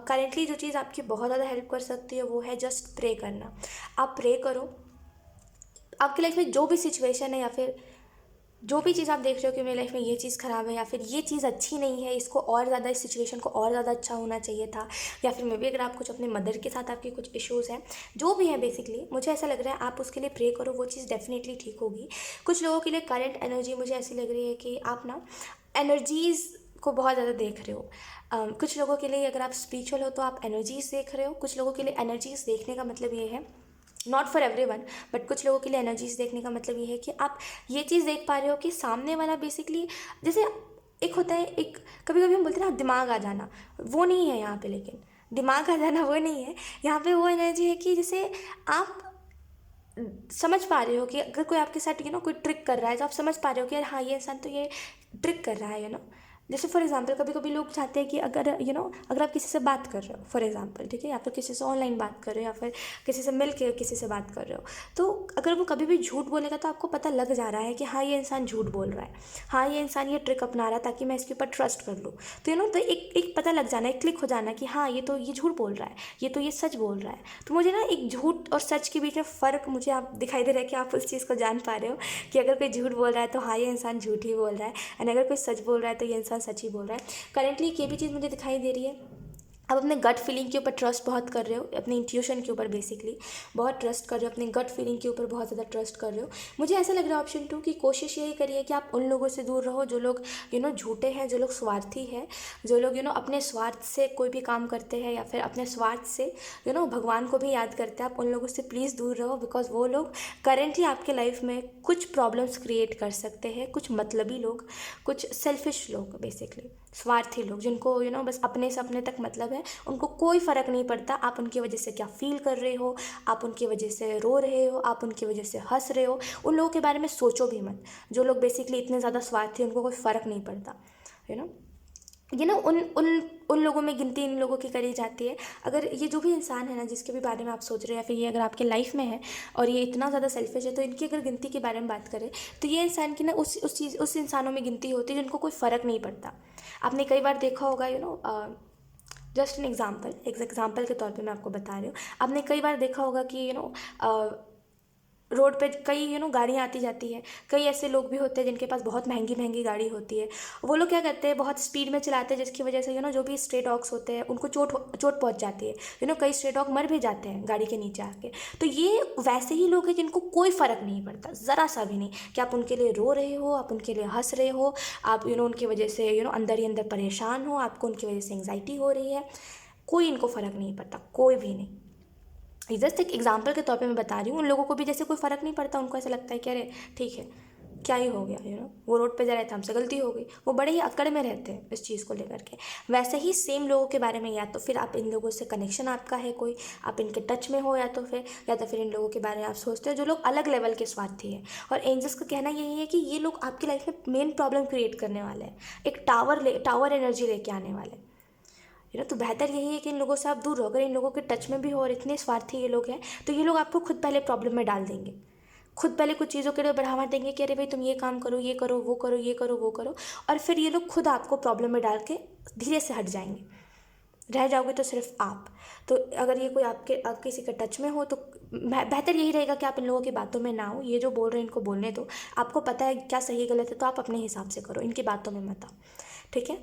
S1: करेंटली जो चीज़ आपकी बहुत ज़्यादा हेल्प कर सकती है वो है जस्ट प्रे करना। आप प्रे करो, आपकी लाइफ में जो भी सिचुएशन है, या फिर जो भी चीज़ आप देख रहे हो कि मेरी लाइफ में ये चीज़ ख़राब है, या फिर ये चीज़ अच्छी नहीं है, इसको और ज़्यादा, इस सिचुएशन को और ज़्यादा अच्छा होना चाहिए था, या फिर मे बी अगर आप कुछ अपने मदर के साथ आपके कुछ इश्यूज़ हैं, जो भी है बेसिकली मुझे ऐसा लग रहा है आप उसके लिए प्रे करो, वो चीज़ डेफिनेटली ठीक होगी। कुछ लोगों के लिए करंट एनर्जी मुझे ऐसी लग रही है कि आप ना एनर्जीज़ को बहुत ज़्यादा देख रहे हो। कुछ लोगों के लिए अगर आप स्पिरिचुअल हो तो आप एनर्जीज़ देख रहे हो। कुछ लोगों के लिए एनर्जीज़ देखने का मतलब ये है, नॉट फॉर एवरीवन, बट कुछ लोगों के लिए एनर्जीज देखने का मतलब ये है कि आप ये चीज़ देख पा रहे हो कि सामने वाला बेसिकली, जैसे एक होता है, एक कभी कभी हम बोलते हैं ना दिमाग आ जाना, वो नहीं है यहाँ पे। लेकिन दिमाग आ जाना वो नहीं है यहाँ पे। वो एनर्जी है कि जैसे आप समझ पा रहे हो कि अगर कोई आपके साथ कोई ट्रिक कर रहा है, तो आप समझ पा रहे हो कि यार हाँ ये इंसान तो ये ट्रिक कर रहा है जैसे फॉर एग्जांपल कभी कभी लोग चाहते हैं कि अगर अगर आप किसी से बात कर रहे हो फॉर एग्जांपल, ठीक है, या फिर किसी से ऑनलाइन बात कर रहे हो, या फिर किसी से मिल के किसी से बात कर रहे हो, तो अगर वो कभी भी झूठ बोलेगा तो आपको पता लग जा रहा है कि हाँ ये इंसान झूठ बोल रहा है, हाँ ये इंसान ये ट्रिक अपना रहा है ताकि मैं इसके ऊपर ट्रस्ट कर लूँ। तो तो एक पता लग जाना, एक क्लिक हो जाना कि हाँ ये झूठ बोल रहा है, ये सच बोल रहा है। तो मुझे ना एक झूठ और सच के बीच में फ़र्क मुझे आप दिखाई दे रहा है कि आप उस चीज़ को जान पा रहे हो कि अगर कोई झूठ बोल रहा है तो हाँ ये इंसान झूठ ही बोल रहा है, एंड अगर कोई सच बोल रहा है तो ये इंसान सच ही बोल रहा है। करेंटली ये भी चीज़ मुझे दिखाई दे रही है। आप अपने गट फीलिंग के ऊपर ट्रस्ट बहुत कर रहे हो, अपने इंट्यूशन के ऊपर बेसिकली बहुत ट्रस्ट कर रहे हो, अपने गट फीलिंग के ऊपर बहुत ज़्यादा ट्रस्ट कर रहे हो। मुझे ऐसा लग रहा है ऑप्शन 2 की कोशिश यही करिए कि आप उन लोगों से दूर रहो जो लोग झूठे हैं, जो लोग स्वार्थी हैं, जो लोग अपने स्वार्थ से कोई भी काम करते हैं, या फिर अपने स्वार्थ से भगवान को भी याद करते हैं। आप उन लोगों से प्लीज़ दूर रहो, बिकॉज वो लोग करेंटली आपके लाइफ में कुछ प्रॉब्लम्स क्रिएट कर सकते हैं, कुछ मतलबी लोग, कुछ सेल्फिश लोग बेसिकली। स्वार्थी लोग जिनको बस अपने से अपने तक मतलब है, उनको कोई फ़र्क नहीं पड़ता आप उनकी वजह से क्या फ़ील कर रहे हो, आप उनकी वजह से रो रहे हो, आप उनकी वजह से हंस रहे हो, उन लोगों के बारे में सोचो भी मत। जो लोग बेसिकली इतने ज़्यादा स्वार्थी, उनको कोई फ़र्क नहीं पड़ता। यू नो उन उन उन लोगों में गिनती इन लोगों की करी जाती है। अगर ये जो भी इंसान है ना, जिसके भी बारे में आप सोच रहे हैं, या फिर ये अगर आपके लाइफ में है और ये इतना ज़्यादा सेल्फिश है, तो इनकी अगर गिनती के बारे में बात करें तो ये इंसान की ना उस इंसानों में गिनती होती है जिनको कोई फ़र्क नहीं पड़ता। आपने कई बार देखा होगा, जस्ट एन एग्जाम्पल, एक एग्जाम्पल के तौर पे मैं आपको बता रही हूँ। आपने कई बार देखा होगा कि रोड पे कई गाड़ियाँ आती जाती है। कई ऐसे लोग भी होते हैं जिनके पास बहुत महंगी महंगी गाड़ी होती है। वो लोग क्या करते हैं, बहुत स्पीड में चलाते हैं, जिसकी वजह से जो भी स्ट्रे डॉग्स होते हैं उनको चोट पहुंच जाती है। कई स्ट्रे डॉग मर भी जाते हैं गाड़ी के नीचे आके। तो ये वैसे ही लोग हैं जिनको कोई फ़र्क नहीं पड़ता, ज़रा सा भी नहीं, कि आप उनके लिए रो रहे हो, आप उनके लिए हंस रहे हो, आप उनकी वजह से अंदर ही अंदर परेशान हो, आपको उनकी वजह से एंग्जाइटी हो रही है। कोई इनको फ़र्क नहीं पड़ता, कोई भी नहीं। जस्ट एक एग्जाम्पल के तौर पे मैं बता रही हूँ। उन लोगों को भी जैसे कोई फ़र्क नहीं पड़ता, उनको ऐसा लगता है कि अरे ठीक है, क्या ही हो गया, वो रोड पे जा रहे थे, हमसे गलती हो गई। वो बड़े ही अकड़ में रहते हैं इस चीज़ को लेकर के। वैसे ही सेम लोगों के बारे में, या तो फिर आप इन लोगों से कनेक्शन आपका है कोई, आप इनके टच में हो, या तो फिर इन लोगों के बारे में आप सोचते हो जो लोग अलग लेवल के स्वार्थी हैं। और एंजल्स का कहना यही है कि ये लोग आपकी लाइफ में मेन प्रॉब्लम क्रिएट करने वाले हैं, एक टावर एनर्जी लेके आने वाले हैं। तो बेहतर यही है कि इन लोगों से आप दूर रहो। अगर इन लोगों के टच में भी हो और इतने स्वार्थी ये लोग हैं, तो ये लोग आपको खुद पहले प्रॉब्लम में डाल देंगे, खुद पहले कुछ चीज़ों के लिए बढ़ावा देंगे कि अरे भाई तुम ये काम करो, ये करो, वो करो, ये करो, वो करो, और फिर ये लोग खुद आपको प्रॉब्लम में डाल के धीरे से हट जाएंगे। रह जाओगे तो सिर्फ आप। तो अगर ये कोई आप किसी के टच में हो, तो बेहतर यही रहेगा कि आप इन लोगों की बातों में ना हो। ये जो बोल रहे हैं इनको बोलने दो, आपको पता है क्या सही गलत है, तो आप अपने हिसाब से करो, इनकी बातों में मत आओ, ठीक है।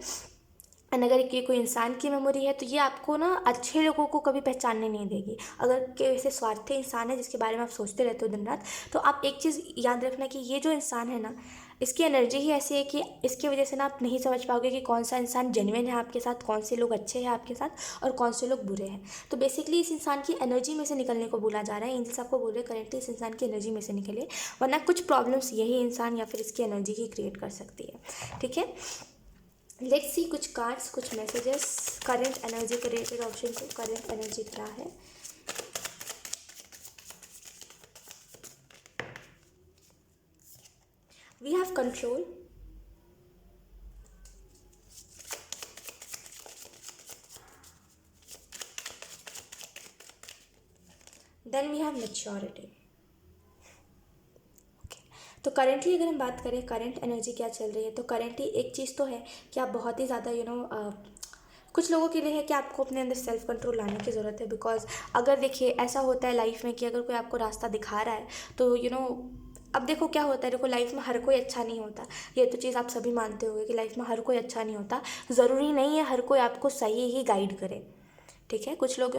S1: एंड अगर ये कोई इंसान की मेमोरी है, तो ये आपको ना अच्छे लोगों को कभी पहचानने नहीं देगी। अगर कोई ऐसे स्वार्थी इंसान है जिसके बारे में आप सोचते रहते हो दिन रात, तो आप एक चीज़ याद रखना कि ये जो इंसान है ना, इसकी एनर्जी ही ऐसी है कि इसकी वजह से ना आप नहीं समझ पाओगे कि कौन सा इंसान जेन्युइन है आपके साथ, कौन से लोग अच्छे हैं आपके साथ और कौन से लोग बुरे हैं। तो बेसिकली इस इंसान की एनर्जी में से निकलने को बोला जा रहा है। एंजल्स आपको बोल रहे हैं करेंटली इस इंसान की एनर्जी में से निकले, वरना कुछ प्रॉब्लम्स यही इंसान या फिर इसकी एनर्जी ही क्रिएट कर सकती है, ठीक है। लेट्स सी कुछ कार्ड्स, कुछ मैसेजेस करंट एनर्जी के रिलेटेड ऑप्शन से। करंट एनर्जी क्या है? We have control, then we have maturity. तो करेंटली अगर हम बात करें करंट एनर्जी क्या चल रही है, तो करेंटली एक चीज़ तो है कि आप बहुत ही ज़्यादा कुछ लोगों के लिए है कि आपको अपने अंदर सेल्फ कंट्रोल लाने की ज़रूरत है। बिकॉज अगर देखिए ऐसा होता है लाइफ में कि अगर कोई आपको रास्ता दिखा रहा है, तो अब देखो क्या होता है, देखो लाइफ में हर कोई अच्छा नहीं होता। ये तो चीज़ आप सभी मानते होंगे कि लाइफ में हर कोई अच्छा नहीं होता। ज़रूरी नहीं है हर कोई आपको सही ही गाइड करे, ठीक है। कुछ लोग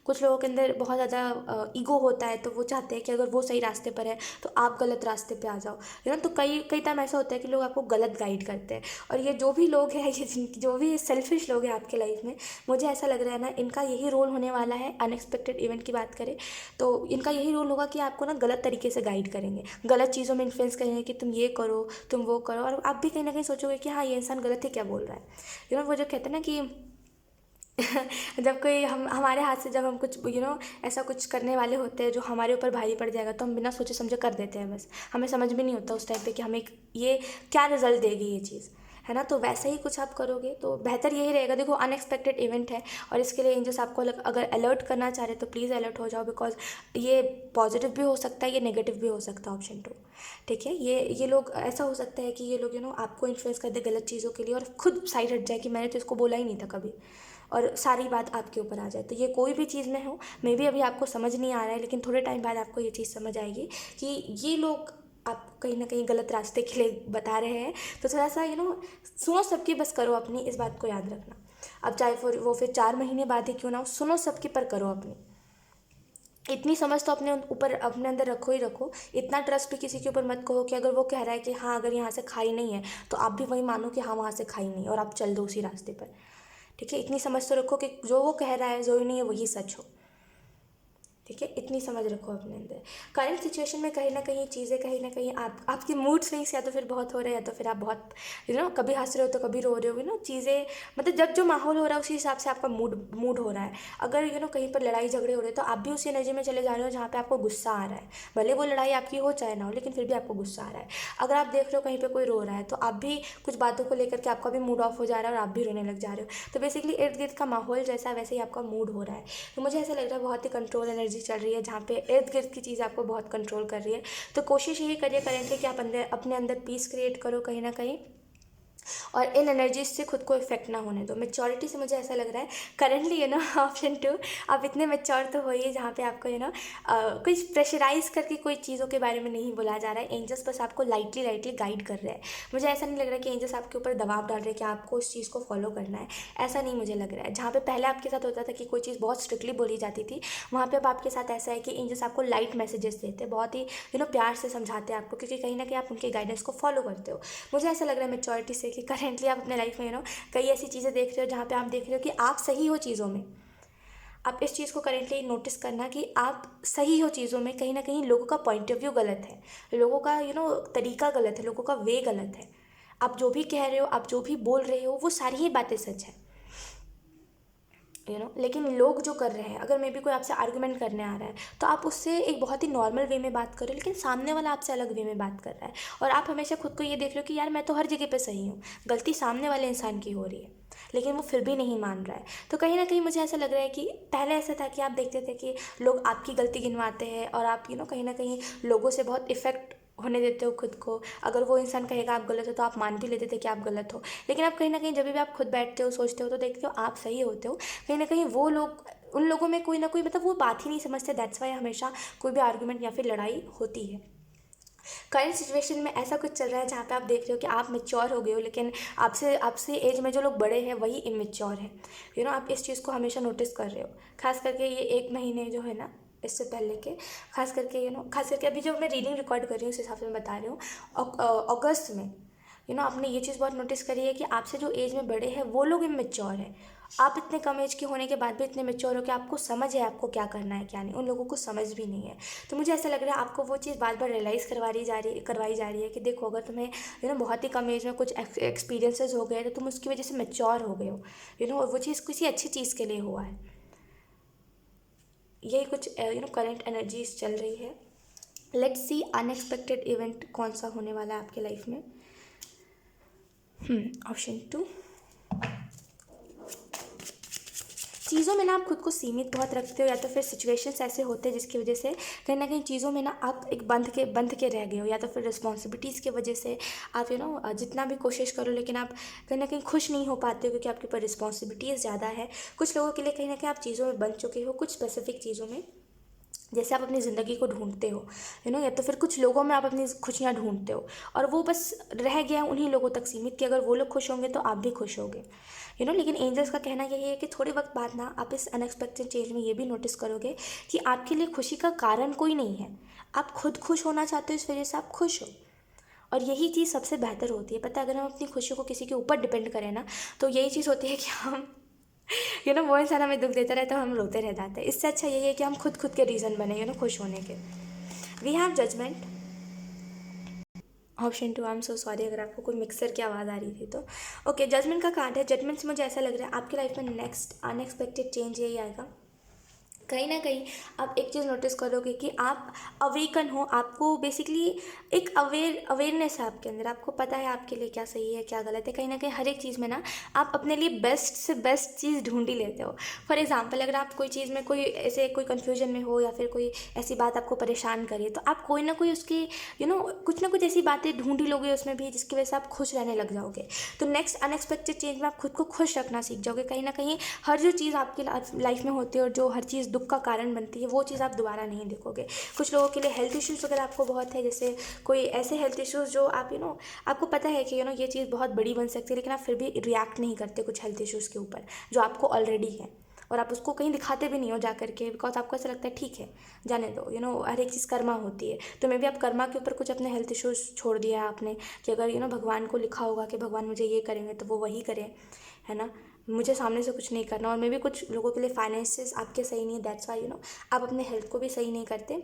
S1: कुछ लोगों के अंदर बहुत ज़्यादा ईगो होता है, तो वो चाहते हैं कि अगर वो सही रास्ते पर है तो आप गलत रास्ते पे आ जाओ, तो कई कई टाइम ऐसा होता है कि लोग आपको गलत गाइड करते हैं। और ये जो भी लोग हैं, ये जो भी सेल्फिश लोग हैं आपके लाइफ में, मुझे ऐसा लग रहा है ना, इनका यही रोल होने वाला है। अनएक्सपेक्टेड इवेंट की बात करें तो इनका यही रोल होगा कि आपको ना गलत तरीके से गाइड करेंगे, गलत चीज़ों में इन्फ्लुएंस करेंगे कि तुम ये करो, तुम वो करो, और आप भी कहीं ना कहीं सोचोगे कि हाँ ये इंसान गलत ही क्या बोल रहा है। वो जो कहते हैं ना कि जब कोई हमारे हाथ से जब हम कुछ ऐसा कुछ करने वाले होते हैं जो हमारे ऊपर भारी पड़ जाएगा, तो हम बिना सोचे समझे कर देते हैं। बस हमें समझ भी नहीं होता उस टाइम पे कि हमें ये क्या रिजल्ट देगी ये चीज़, है ना। तो वैसा ही कुछ आप करोगे तो बेहतर यही रहेगा। देखो अनएक्सपेक्टेड इवेंट है, और इसके लिए एंजल्स आपको अगर अलर्ट करना चाह रहे तो प्लीज़ अलर्ट हो जाओ। बिकॉज ये पॉजिटिव भी हो सकता है, ये नेगेटिव भी हो सकता है, ऑप्शन 2, ठीक है। ये लोग ऐसा हो सकता है कि ये लोग आपको इन्फ्लुएंस कर दे गलत चीज़ों के लिए, और खुद साइड हट जाए कि मैंने तो इसको बोला ही नहीं था कभी, और सारी बात आपके ऊपर आ जाए। तो ये कोई भी चीज़ में हो, मे बी अभी आपको समझ नहीं आ रहा है, लेकिन थोड़े टाइम बाद आपको ये चीज़ समझ आएगी कि ये लोग आपको कहीं ना कहीं गलत रास्ते के लिए बता रहे हैं। तो थोड़ा सा सुनो सबकी, बस करो अपनी, इस बात को याद रखना। अब चाहे फिर 4 महीने बाद ही क्यों ना हो, सुनो सबकी पर करो अपनी। इतनी समझ तो अपने ऊपर, अपने अंदर रखो ही रखो। इतना ट्रस्ट भी किसी के ऊपर मत कहो कि अगर वो कह रहा है कि हाँ अगर यहाँ से खाई नहीं है, तो आप भी वही मानो कि हाँ वहाँ से खाई नहीं, और आप चल दो उसी रास्ते पर, ठीक है। इतनी समझ तो रखो कि जो वो कह रहा है, जो ही नहीं है वही सच हो, ठीक है, इतनी समझ रखो अपने अंदर। करंट सिचुएशन में कहीं ना कहीं चीज़ें, कहीं ना कहीं आपकी मूड स्विंग्स या तो फिर बहुत हो रहे हैं, या तो फिर आप बहुत कभी हंस रहे हो तो कभी रो रहे हो, चीज़ें, मतलब जब जो माहौल हो रहा है उसी हिसाब से आपका मूड मूड हो रहा है। अगर कहीं पर लड़ाई झगड़े हो रहे हैं तो आप भी उसी एनर्जी में चले जा रहे हो जहाँ पे आपको गुस्सा आ रहा है, भले वो लड़ाई आपकी हो चाहे ना हो, लेकिन फिर भी आपको गुस्सा आ रहा है। अगर आप देख रहे हो कहीं पे कोई रो रहा है तो आप भी कुछ बातों को लेकर के आपका भी मूड ऑफ हो जा रहा है और आप भी रोने लग जा रहे हो। तो बेसिकली इर्द गिर्द का माहौल जैसा वैसे ही आपका मूड हो रहा है। तो मुझे ऐसा लग रहा है बहुत ही कंट्रोल एनर्जी चल रही है, जहाँ पे इर्द गिर्द की चीज़ आपको बहुत कंट्रोल कर रही है। तो कोशिश यही करिए करेंटली कि आप अपने अंदर पीस क्रिएट करो कहीं ना कहीं, और इन एनर्जीज से खुद को इफेक्ट ना होने दो। मेच्योरिटी से मुझे ऐसा लग रहा है करेंटली ऑप्शन 2, आप इतने मेच्योर तो होइए जहाँ पे आपको कुछ प्रेशराइज करके कोई चीज़ों के बारे में नहीं बोला जा रहा है। एंजल्स बस आपको लाइटली लाइटली गाइड कर रहे हैं। मुझे ऐसा नहीं लग रहा है कि एंजल्स आपके ऊपर दबाव डाल रहे हैं कि आपको उस चीज़ को फॉलो करना है, ऐसा नहीं मुझे लग रहा है। जहाँ पे पहले आपके साथ होता था कि कोई चीज़ बहुत स्ट्रिक्टली बोली जाती थी, वहाँ पे अब आपके साथ ऐसा है कि एंजल्स आपको लाइट मैसेजेस देते हैं, बहुत ही प्यार से समझाते हैं आपको, क्योंकि कहीं ना कहीं आप उनके गाइडेंस को फॉलो करते हो। मुझे ऐसा लग रहा है मेच्योरिटी से कि करेंटली आप अपने लाइफ में कई ऐसी चीज़ें देख रहे हो जहाँ पे आप देख रहे हो कि आप सही हो चीज़ों में। आप इस चीज़ को करेंटली नोटिस करना कि आप सही हो चीज़ों में, कहीं ना कहीं लोगों का पॉइंट ऑफ व्यू गलत है, लोगों का तरीका गलत है, लोगों का वे गलत है। आप जो भी कह रहे हो, आप जो भी बोल रहे हो, वो सारी ही बातें सच है, लेकिन लोग जो कर रहे हैं, अगर मे भी कोई आपसे आर्गुमेंट करने आ रहा है तो आप उससे एक बहुत ही नॉर्मल वे में बात करो, लेकिन सामने वाला आपसे अलग वे में बात कर रहा है, और आप हमेशा खुद को ये देख रहे हो कि यार मैं तो हर जगह पे सही हूँ, गलती सामने वाले इंसान की हो रही है, लेकिन वो फिर भी नहीं मान रहा है। तो कहीं ना कहीं मुझे ऐसा लग रहा है कि पहले ऐसा था कि आप देखते थे कि लोग आपकी गलती गिनवाते हैं, और आप कहीं ना कहीं लोगों से बहुत इफेक्ट होने देते हो खुद को। अगर वो इंसान कहेगा आप गलत हो तो आप मान भी लेते थे कि आप गलत हो, लेकिन आप कहीं ना कहीं जब भी आप खुद बैठते हो, सोचते हो, तो देखते हो आप सही होते हो। कहीं ना कहीं वो लोग, उन लोगों में कोई ना कोई, मतलब वो बात ही नहीं समझते, दैट्स वाई हमेशा कोई भी आर्गुमेंट या फिर लड़ाई होती है। करंट सिचुएशन में ऐसा कुछ चल रहा है जहाँ पे आप देख रहे हो कि आप मेच्योर हो गए हो, लेकिन आपसे आपसे एज में जो लोग बड़े हैं वही इमेच्योर है। आप इस चीज़ को हमेशा नोटिस कर रहे हो, खास करके ये 1 महीने जो है ना, इससे पहले के, खास करके खास करके अभी जो मैं रीडिंग रिकॉर्ड कर रही हूँ उस हिसाब से मैं बता रही हूँ, अगस्त में आपने ये चीज़ बहुत नोटिस करी है कि आपसे जो एज में बड़े हैं वो लोग इमेच्योर है। आप इतने कम एज के होने के बाद भी इतने मेच्योर हो कि आपको समझ है आपको क्या करना है क्या नहीं, उन लोगों को समझ भी नहीं है। तो मुझे ऐसा लग रहा है आपको वो चीज़ बार बार रियलाइज़ करवाई जा रही है कि देखो, अगर तुम्हें बहुत ही कम एज में कुछ एक्सपीरियंसेस हो गए तो तुम उसकी वजह से मेच्योर हो गए हो, और वो चीज़ किसी अच्छी चीज़ के लिए हुआ है। यही कुछ करंट एनर्जीज चल रही है। लेट्स सी अनएक्सपेक्टेड इवेंट कौन सा होने वाला है आपके लाइफ में। ऑप्शन 2, चीज़ों में ना आप खुद को सीमित बहुत रखते हो, या तो फिर सिचुएशंस ऐसे होते हैं जिसकी वजह से कहीं ना कहीं चीज़ों में ना आप एक बंध के रह गए हो, या तो फिर रिस्पॉन्सिबिलिटीज़ की वजह से आप जितना भी कोशिश करो लेकिन आप कहीं ना कहीं खुश नहीं हो पाते हो, क्योंकि आपके ऊपर रिस्पॉन्सिबिलिटीज़ ज़्यादा है। कुछ लोगों के लिए कहीं ना कहीं आप चीज़ों में बंध चुके हो, कुछ स्पेसिफिक चीज़ों में, जैसे आप अपनी ज़िंदगी को ढूंढते हो, या तो फिर कुछ लोगों में आप अपनी खुशियाँ ढूंढते हो, और वो बस रह गया उन्हीं लोगों तक सीमित कि अगर वो लोग खुश होंगे तो आप भी खुश होगे। लेकिन एंजल्स का कहना यही है कि थोड़े वक्त बाद ना आप इस अनएक्सपेक्टेड चेंज में ये भी नोटिस करोगे कि आपके लिए खुशी का कारण कोई नहीं है, आप खुद खुश होना चाहते हो, इस वजह से आप खुश हो। और यही चीज़ सबसे बेहतर होती है, पता है, अगर हम अपनी खुशी को किसी के ऊपर डिपेंड करें ना, तो यही चीज़ होती है कि हम वो इंसान हमें दुख देता रहता है, हम रोते रह जाते हैं। इससे अच्छा यही है कि हम खुद के रीज़न बने खुश होने के। We have judgement, option 2। I am so sorry अगर आपको कोई मिक्सर की आवाज़ आ रही थी तो। ओके, जजमेंट का कार्ड है। जजमेंट से मुझे ऐसा लग रहा है आपकी लाइफ में नेक्स्ट अनएक्सपेक्टेड चेंज यही आएगा। कहीं ना कहीं आप एक चीज़ नोटिस करोगे कि आप अवेकन हो, आपको बेसिकली एक अवेयरनेस है आपके अंदर, आपको पता है आपके लिए क्या सही है क्या गलत है। कहीं ना कहीं हर एक चीज़ में ना आप अपने लिए बेस्ट से बेस्ट चीज़ ढूंढ ही लेते हो। फॉर एग्जांपल, अगर आप कोई चीज़ में कोई कन्फ्यूजन में हो, या फिर कोई ऐसी बात आपको परेशान करे, तो आप कोई ना कोई उसकी कुछ ना कुछ ऐसी बातें ढूंढ ही लोगे उसमें भी, जिसकी वजह से आप खुश रहने लग जाओगे। तो नेक्स्ट अनएक्सपेक्टेड चेंज में आप खुद को खुश रखना सीख जाओगे। कहीं ना कहीं हर जो चीज़ आपकी लाइफ में होती है और जो हर चीज़ दुख का कारण बनती है, वो चीज़ आप दोबारा नहीं देखोगे। कुछ लोगों के लिए हेल्थ इश्यूज़ अगर आपको बहुत है, जैसे कोई ऐसे हेल्थ इश्यूज़ जो आप आपको पता है कि ये चीज़ बहुत बड़ी बन सकती है, लेकिन आप फिर भी रिएक्ट नहीं करते कुछ हेल्थ इश्यूज़ के ऊपर जो आपको ऑलरेडी है, और आप उसको कहीं दिखाते भी नहीं हो जा करके, बिकॉज आपको ऐसा लगता है ठीक है जाने दो। हर एक चीज़ कर्मा होती है, तो मे भी आप कर्मा के ऊपर कुछ अपने हेल्थ इश्यूज़ छोड़ दिया आपने, कि अगर भगवान को लिखा होगा कि भगवान मुझे ये करेंगे तो वो वही करें, है ना। मुझे सामने से कुछ नहीं करना, और मे भी कुछ लोगों के लिए फाइनेंसेस आपके सही नहीं है, दैट्स वाई आप अपने हेल्थ को भी सही नहीं करते।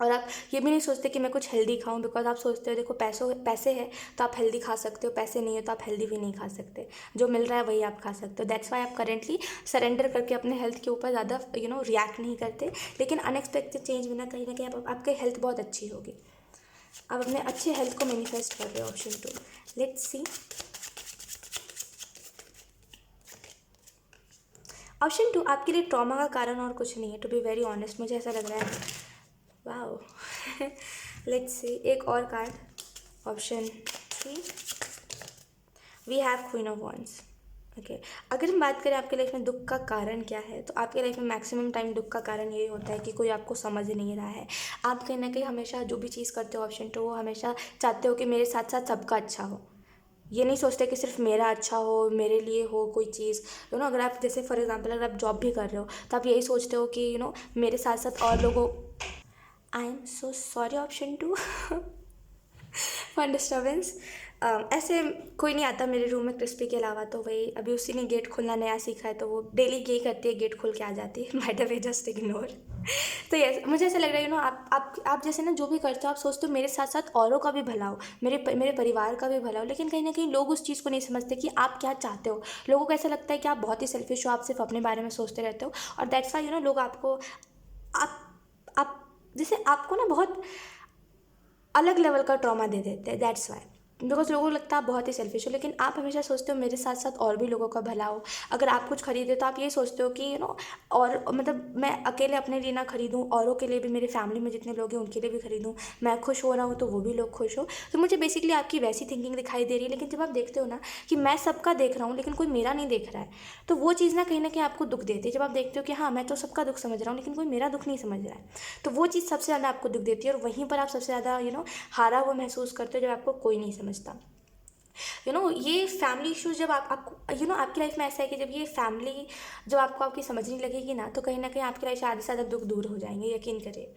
S1: और आप ये भी नहीं सोचते कि मैं कुछ हेल्दी खाऊं, बिकॉज आप सोचते हो देखो पैसे हैं तो आप हेल्दी खा सकते हो, पैसे नहीं है तो आप हेल्दी भी नहीं खा सकते, जो मिल रहा है वही आप खा सकते हो। दैट्स वाई आप करेंटली सरेंडर करके अपने हेल्थ के ऊपर ज़्यादा रिएक्ट नहीं करते। लेकिन अनएक्सपेक्टेड चेंज में ना कहीं आपकी हेल्थ बहुत अच्छी होगी। आप अपने अच्छे हेल्थ को मैनिफेस्ट कर रहे हो। Option 2, let's see. ऑप्शन 2 आपके लिए ट्रॉमा का कारण और कुछ नहीं है, टू बी वेरी ऑनेस्ट, मुझे ऐसा लग रहा है। वाओ लेट्स सी एक और card. Option 3 we have queen of wands. Okay, अगर हम बात करें आपके लाइफ में दुख का कारण क्या है, तो आपके लाइफ में मैक्सिमम टाइम दुख का कारण ये होता है कि कोई आपको समझ नहीं रहा है। आप कहीं ना कहीं हमेशा जो भी चीज़ करते हो ऑप्शन 2, वो हमेशा चाहते हो कि मेरे साथ साथ सबका अच्छा हो। ये नहीं सोचते कि सिर्फ मेरा अच्छा हो, मेरे लिए हो कोई चीज़। अगर आप जैसे फॉर एग्जांपल अगर आप जॉब भी कर रहे हो तो आप यही सोचते हो कि मेरे साथ साथ और लोगों। आई am so sorry option 2 for disturbance. ऐसे कोई नहीं आता मेरे रूम में क्रिस्पी के अलावा, तो वही अभी उसी ने गेट खोलना नया सीखा है, तो वो डेली यही करती है, गेट खोल के आ जाती है। By the way just ignore. तो यस, मुझे ऐसा लग रहा है आप जैसे ना जो भी करते हो आप सोचते हो मेरे साथ साथ औरों का भी भला हो, मेरे परिवार का भी भला हो, लेकिन कहीं ना कहीं लोग उस चीज़ को नहीं समझते कि आप क्या चाहते हो। लोगों को ऐसा लगता है कि आप बहुत ही सेल्फिश हो, आप सिर्फ अपने बारे में सोचते रहते हो, और दैट्स वाई लोग आपको आप जैसे आपको ना बहुत अलग लेवल का ट्रॉमा दे देते हैं। दैट्स वाई, बिकॉज लोगों को लगता है आप बहुत ही सेल्फिश हो, लेकिन आप हमेशा सोचते हो मेरे साथ साथ और भी लोगों का भला हो। अगर आप कुछ खरीदे तो आप ये सोचते हो कि और मतलब मैं अकेले अपने लिए ना खरीदूँ, औरों के लिए भी, मेरे फैमिली में जितने लोग हैं उनके लिए भी खरीदूँ। मैं खुश हो रहा हूँ तो वो भी लोग खुश हो। तो मुझे बेसिकली आपकी वैसी थिंकिंग दिखाई दे रही है। लेकिन जब आप देखते हो ना कि मैं सबका देख रहा हूँ लेकिन कोई मेरा नहीं देख रहा है, तो वो चीज़ ना कहीं आपको दुख देती है। जब आप देखते हो कि हाँ मैं तो सबका दुख समझ रहा हूँ लेकिन कोई मेरा दुख नहीं समझ रहा है, तो वो चीज़ सबसे ज़्यादा आपको दुख देती है, और वहीं पर आप सबसे ज़्यादा हारा हुआ महसूस करते हो जब आपको कोई नहीं समझता। ये फैमिली इश्यूज जब आपको आपकी लाइफ में ऐसा है कि जब ये फैमिली जब आपकी समझने लगेगी ना, तो कहीं आपकी लाइफ से आधे से ज़्यादा दुख दूर हो जाएंगे, यकीन करिए।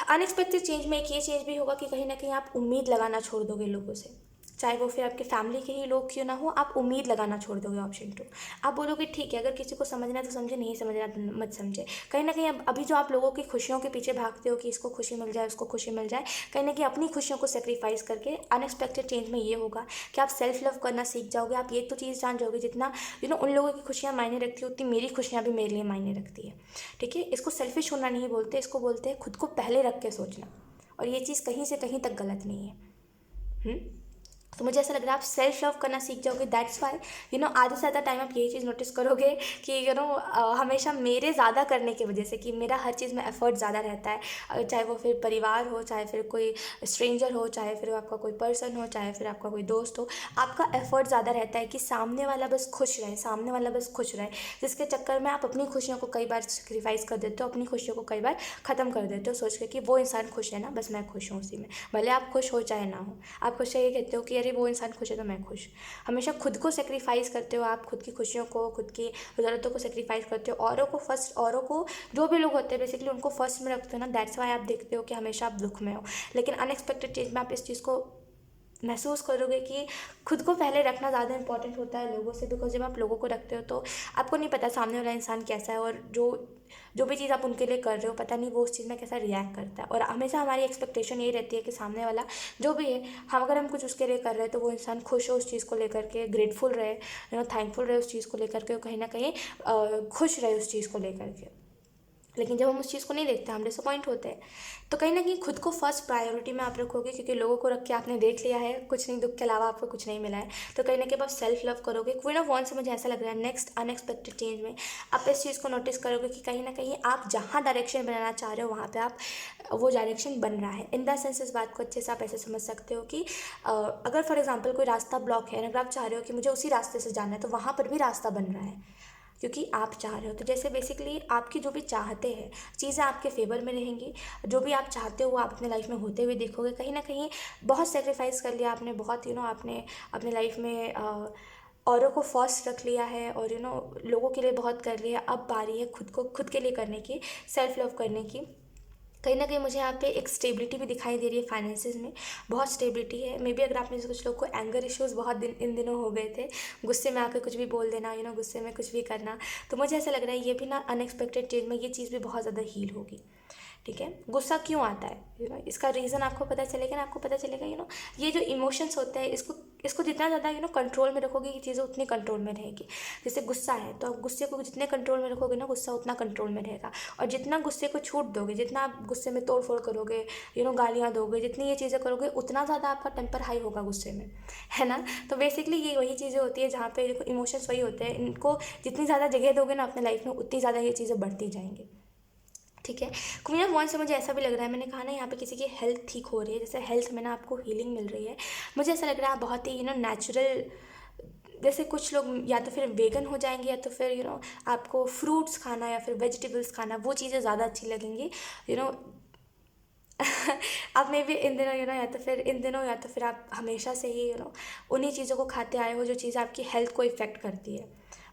S1: अनएक्सपेक्टेड चेंज में एक ये चेंज भी होगा कि कहीं आप उम्मीद लगाना छोड़ दोगे लोगों से, चाहे वो फिर आपके फैमिली के ही लोग क्यों ना हो, आप उम्मीद लगाना छोड़ दोगे। ऑप्शन 2, आप बोलोगे ठीक है, अगर किसी को समझना है तो समझे, नहीं समझना तो मत समझे। कहीं अभी जो आप लोगों की खुशियों के पीछे भागते हो कि इसको खुशी मिल जाए, उसको खुशी मिल जाए, कहीं अपनी खुशियों को सेक्रीफाइस करके अनएक्सपेक्टेड चेंज में ये होगा कि आप सेल्फ लव करना सीख जाओगे। आप ये तो चीज़ जान जाओगे जितना उन लोगों की खुशियाँ मायने रखती है, उतनी मेरी खुशियाँ भी मेरे लिए मायने रखती है। ठीक है, इसको सेल्फिश होना नहीं बोलते, इसको बोलते हैं खुद को पहले रख के सोचना, और ये चीज़ कहीं से कहीं तक गलत नहीं है। तो मुझे ऐसा लग रहा है आप सेल्फ लव करना सीख जाओगे। दैट्स वाई आधे से ज़्यादा टाइम आप यही चीज़ नोटिस करोगे कि हमेशा मेरे ज़्यादा करने की वजह से, कि मेरा हर चीज़ में एफर्ट ज़्यादा रहता है, चाहे वो फिर परिवार हो, चाहे फिर कोई स्ट्रेंजर हो, चाहे फिर आपका कोई पर्सन हो, चाहे फिर आपका कोई दोस्त हो, आपका एफर्ट ज़्यादा रहता है कि सामने वाला बस खुश रहे, सामने वाला बस खुश रहे, जिसके चक्कर में आप अपनी खुशियों को कई बार सेक्रीफाइस कर देते हो, अपनी खुशियों को कई बार ख़त्म कर देते हो, सोच के कि वो इंसान खुश है ना, बस मैं खुश हूँ उसी में, भले आप खुश हो चाहे ना हो। आप खुश ये कहते हो कि अरे वो इंसान खुश है तो मैं खुश। हमेशा खुद को सेक्रीफाइस करते हो आप, खुद की खुशियों को, खुद की ज़रूरतों को सेक्रीफाइस करते हो, औरों को फर्स्ट, औरों को जो भी लोग होते हैं बेसिकली उनको फर्स्ट में रखते हो ना। दैट्स वाई आप देखते हो कि हमेशा आप दुख में हो। लेकिन अनएक्सपेक्टेड चीज़ में आप इस चीज़ को महसूस करोगे कि खुद को पहले रखना ज़्यादा इंपॉर्टेंट होता है लोगों से, बिकॉज जब आप लोगों को रखते हो तो आपको नहीं पता सामने वाला इंसान कैसा है, और जो भी चीज़ आप उनके लिए कर रहे हो पता नहीं वो उस चीज़ में कैसा रिएक्ट करता है। और हमेशा हमारी एक्सपेक्टेशन यही रहती है कि सामने वाला जो भी है, हम अगर हम कुछ उसके लिए कर रहे हैं तो वो इंसान खुश हो उस चीज़ को लेकर के, ग्रेटफुल रहे, थैंकफुल रहे उस चीज़ को लेकर के, कहीं ना कहीं खुश रहे उस चीज़ को लेकर के। लेकिन जब हम उस चीज़ को नहीं देखते, हम डिसअपॉइंट होते हैं। तो कहीं ना कहीं खुद को फर्स्ट प्रायोरिटी में आप रखोगे, क्योंकि लोगों को रख के आपने देख लिया है, कुछ नहीं, दुख के अलावा आपको कुछ नहीं मिला है, तो कहीं ना कहीं आप सेल्फ लव करोगे। क्वीन ऑफ वॉन्ड्स से मुझे ऐसा लग रहा है नेक्स्ट अनएक्सपेक्टेड चेंज में आप इस चीज़ को नोटिस करोगे कि कहीं ना कहीं आप जहाँ डायरेक्शन बनाना चाह रहे हो वहाँ पर आप वो डायरेक्शन बन रहा है। इन द सेंस इस बात को अच्छे से आप ऐसे समझ सकते हो कि अगर फॉर एग्जाम्पल कोई रास्ता ब्लॉक है, अगर आप चाह रहे हो कि मुझे उसी रास्ते से जाना है, तो वहाँ पर भी रास्ता बन रहा है क्योंकि आप चाह रहे हो। तो जैसे बेसिकली आपकी जो भी चाहते हैं चीज़ें आपके फेवर में रहेंगी, जो भी आप चाहते हो वो आप अपने लाइफ में होते हुए देखोगे। कहीं ना कहीं बहुत सेक्रीफाइस कर लिया आपने, बहुत आपने अपने लाइफ में औरों को फर्स्ट रख लिया है, और लोगों के लिए बहुत कर लिया, अब बारी है खुद के लिए करने की, सेल्फ लव करने की। कहीं ना कहीं मुझे यहाँ पे एक स्टेबिलिटी भी दिखाई दे रही है फाइनेंसेस में, बहुत स्टेबिलिटी है। मे बी अगर आप में से कुछ लोग को एंगर इश्यूज़ बहुत दिन इन दिनों हो गए थे, गुस्से में आकर कुछ भी बोल देना, गुस्से में कुछ भी करना, तो मुझे ऐसा लग रहा है ये भी ना अनएक्सपेक्टेड चेंज में ये चीज़ भी बहुत ज़्यादा हील होगी। ठीक है, गुस्सा क्यों आता है, इसका रीज़न आपको पता चलेगा ना, आपको पता चलेगा ये जो इमोशंस होते हैं इसको इसको जितना ज़्यादा कंट्रोल में रखोगे ये चीज़ें उतनी कंट्रोल में रहेगी। जैसे गुस्सा है तो आप गुस्से को जितने कंट्रोल में रखोगे ना, गुस्सा उतना कंट्रोल में रहेगा। और जितना गुस्से को छूट दोगे, जितना आप गुस्से में तोड़ फोड़ करोगे, गालियाँ दोगे, जितनी ये चीज़ें करोगे उतना ज़्यादा आपका टेम्पर हाई होगा गुस्से में, है ना। तो बेसिकली ये वही चीज़ें होती है जहाँ पे देखो इमोशंस वही होते हैं, इनको जितनी ज़्यादा जगह दोगे ना अपने लाइफ में उतनी ज़्यादा ये चीज़ें बढ़ती जाएंगी। ठीक है, क्वीन ऑफ वॉन्ड्स से मुझे ऐसा भी लग रहा है, मैंने कहा ना यहाँ पे किसी की हेल्थ ठीक हो रही है, जैसे हेल्थ में ना आपको हीलिंग मिल रही है। मुझे ऐसा लग रहा है आप बहुत ही नेचुरल, जैसे कुछ लोग या तो फिर वेगन हो जाएंगे, या तो फिर आपको फ्रूट्स खाना या फिर वेजिटेबल्स खाना, वो चीज़ें ज़्यादा अच्छी लगेंगी। आप मे भी इन दिनों या तो फिर आप हमेशा से ही उन्हीं चीज़ों को खाते आए हो जो चीज़ आपकी हेल्थ को इफ़ेक्ट करती है।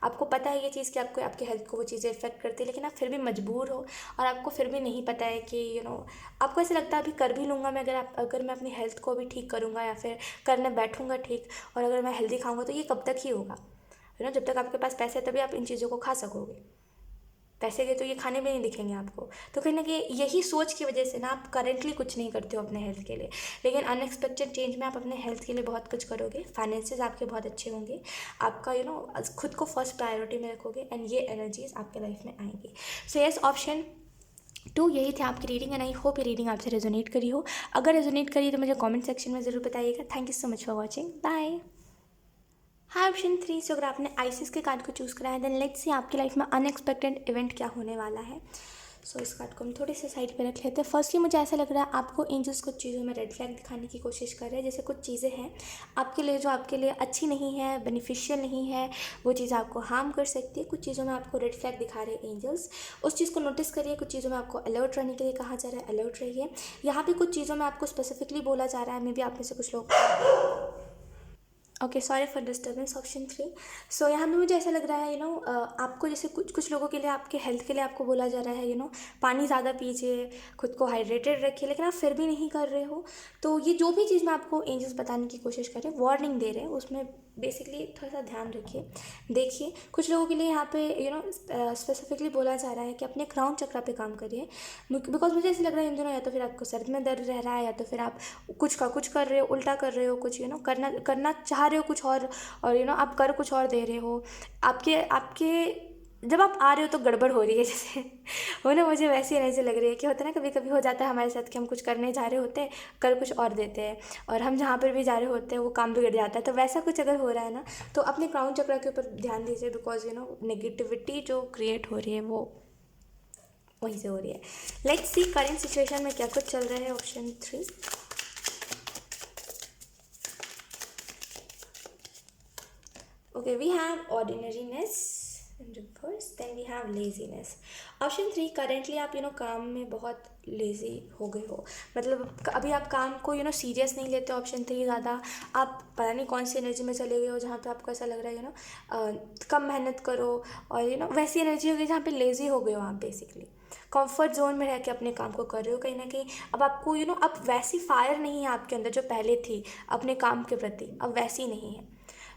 S1: आपको पता है ये चीज़ कि आपको आपकी हेल्थ को वो चीज़ें इफ़ेक्ट करती है, लेकिन आप फिर भी मजबूर हो और आपको फिर भी नहीं पता है कि आपको ऐसा लगता है अभी कर भी लूँगा मैं, अगर मैं अपनी हेल्थ को भी ठीक करूँगा या फिर करने बैठूँगा ठीक, और अगर मैं हेल्दी खाऊँगा तो ये कब तक ही होगा। जब तक आपके पास पैसे है तभी आप इन चीज़ों को खा सकोगे, पैसे के तो ये खाने में नहीं दिखेंगे आपको। तो कहीं ना कहीं यही सोच की वजह से ना आप करेंटली कुछ नहीं करते हो अपने हेल्थ के लिए, लेकिन अनएक्सपेक्टेड चेंज में आप अपने हेल्थ के लिए बहुत कुछ करोगे। फाइनेंसेस आपके बहुत अच्छे होंगे, आपका खुद को फर्स्ट प्रायोरिटी में रखोगे, एंड ये एनर्जीज आपके लाइफ में आएंगी। सो यस, ऑप्शन 2 यही थे आपकी रीडिंग, एंड आई होप ये रीडिंग आपसे रेजोनेट करी हो। अगर रेजोनेट करी तो मुझे कमेंट सेक्शन में ज़रूर बताइएगा। Thank you so much for watching, bye. हाँ, ऑप्शन 3 से अगर आपने आइसिस के कार्ड को चूज़ करा है, देन लेट्स सी आपकी लाइफ में अनएक्सपेक्टेड इवेंट क्या होने वाला है। सो इस कार्ड को हम थोड़े से साइड पे रख लेते हैं। फर्स्टली मुझे ऐसा लग रहा है आपको एंजल्स कुछ चीज़ों में रेड फ्लैग दिखाने की कोशिश कर रहे हैं। जैसे कुछ चीज़ें हैं आपके लिए जो आपके लिए अच्छी नहीं है, बेनिफिशियल नहीं है, वो चीज़ आपको हार्म कर सकती है। कुछ चीज़ों में आपको रेड फ्लैग दिखा रहे हैं एंजल्स, उस चीज़ को नोटिस करिए। कुछ चीज़ों में आपको अलर्ट रहने के लिए कहा जा रहा है, अलर्ट रहिए। यहाँ पे कुछ चीज़ों में आपको स्पेसिफिकली बोला जा रहा है, मे बी आप में से कुछ लोग okay, sorry for disturbance, option 3। सो यहाँ पे मुझे ऐसा लग रहा है आपको जैसे कुछ लोगों के लिए, आपके हेल्थ के लिए आपको बोला जा रहा है पानी ज़्यादा पीजिए, खुद को हाइड्रेटेड रखिए, लेकिन आप फिर भी नहीं कर रहे हो। तो ये जो भी चीज़ मैं आपको एंजल्स बताने की कोशिश कर रहे हैं, वार्निंग दे रहे हैं, उसमें बेसिकली थोड़ा सा ध्यान रखिए। देखिए कुछ लोगों के लिए यहाँ पे स्पेसिफिकली बोला जा रहा है कि अपने क्राउन चक्रा पे काम करिए, बिकॉज मुझे ऐसा लग रहा है इन दिनों या तो फिर आपको सर में दर्द रह रहा है, या तो फिर आप कुछ का कुछ कर रहे हो, उल्टा कर रहे हो, कुछ करना चाह रहे हो कुछ और आप कर कुछ और दे रहे हो। आपके जब आप आ रहे हो तो गड़बड़ हो रही है, जैसे मुझे वैसी एनर्जी लग रही है कि होता है ना, कभी कभी हो जाता है हमारे साथ कि हम कुछ करने जा रहे होते हैं, कर कुछ और देते हैं, और हम जहाँ पर भी जा रहे होते हैं वो काम बिगड़ जाता है। तो वैसा कुछ अगर हो रहा है ना, तो अपने क्राउन चक्र के ऊपर ध्यान दीजिए, बिकॉज नेगेटिविटी जो क्रिएट हो रही है वो वहीं से हो रही है। लेट्स सी करेंट सिचुएशन में क्या कुछ चल रहा है। Option 3, okay, we have ordinariness in reverse, then we have laziness. Option 3, currently आप काम में बहुत लेज़ी हो गए हो, मतलब अभी आप काम को सीरियस नहीं लेते। ऑप्शन 3 ज़्यादा आप पता नहीं कौन सी एनर्जी में चले गए हो जहाँ पे आपको ऐसा लग रहा है कम मेहनत करो, और वैसी एनर्जी हो गई जहाँ पे लेज़ी हो गए हो आप। बेसिकली कंफर्ट जोन में रह के अपने काम को कर रहे हो कहीं ना कहीं। अब आपको अब वैसी फायर नहीं है आपके अंदर जो पहले थी अपने काम के प्रति, अब वैसी नहीं है।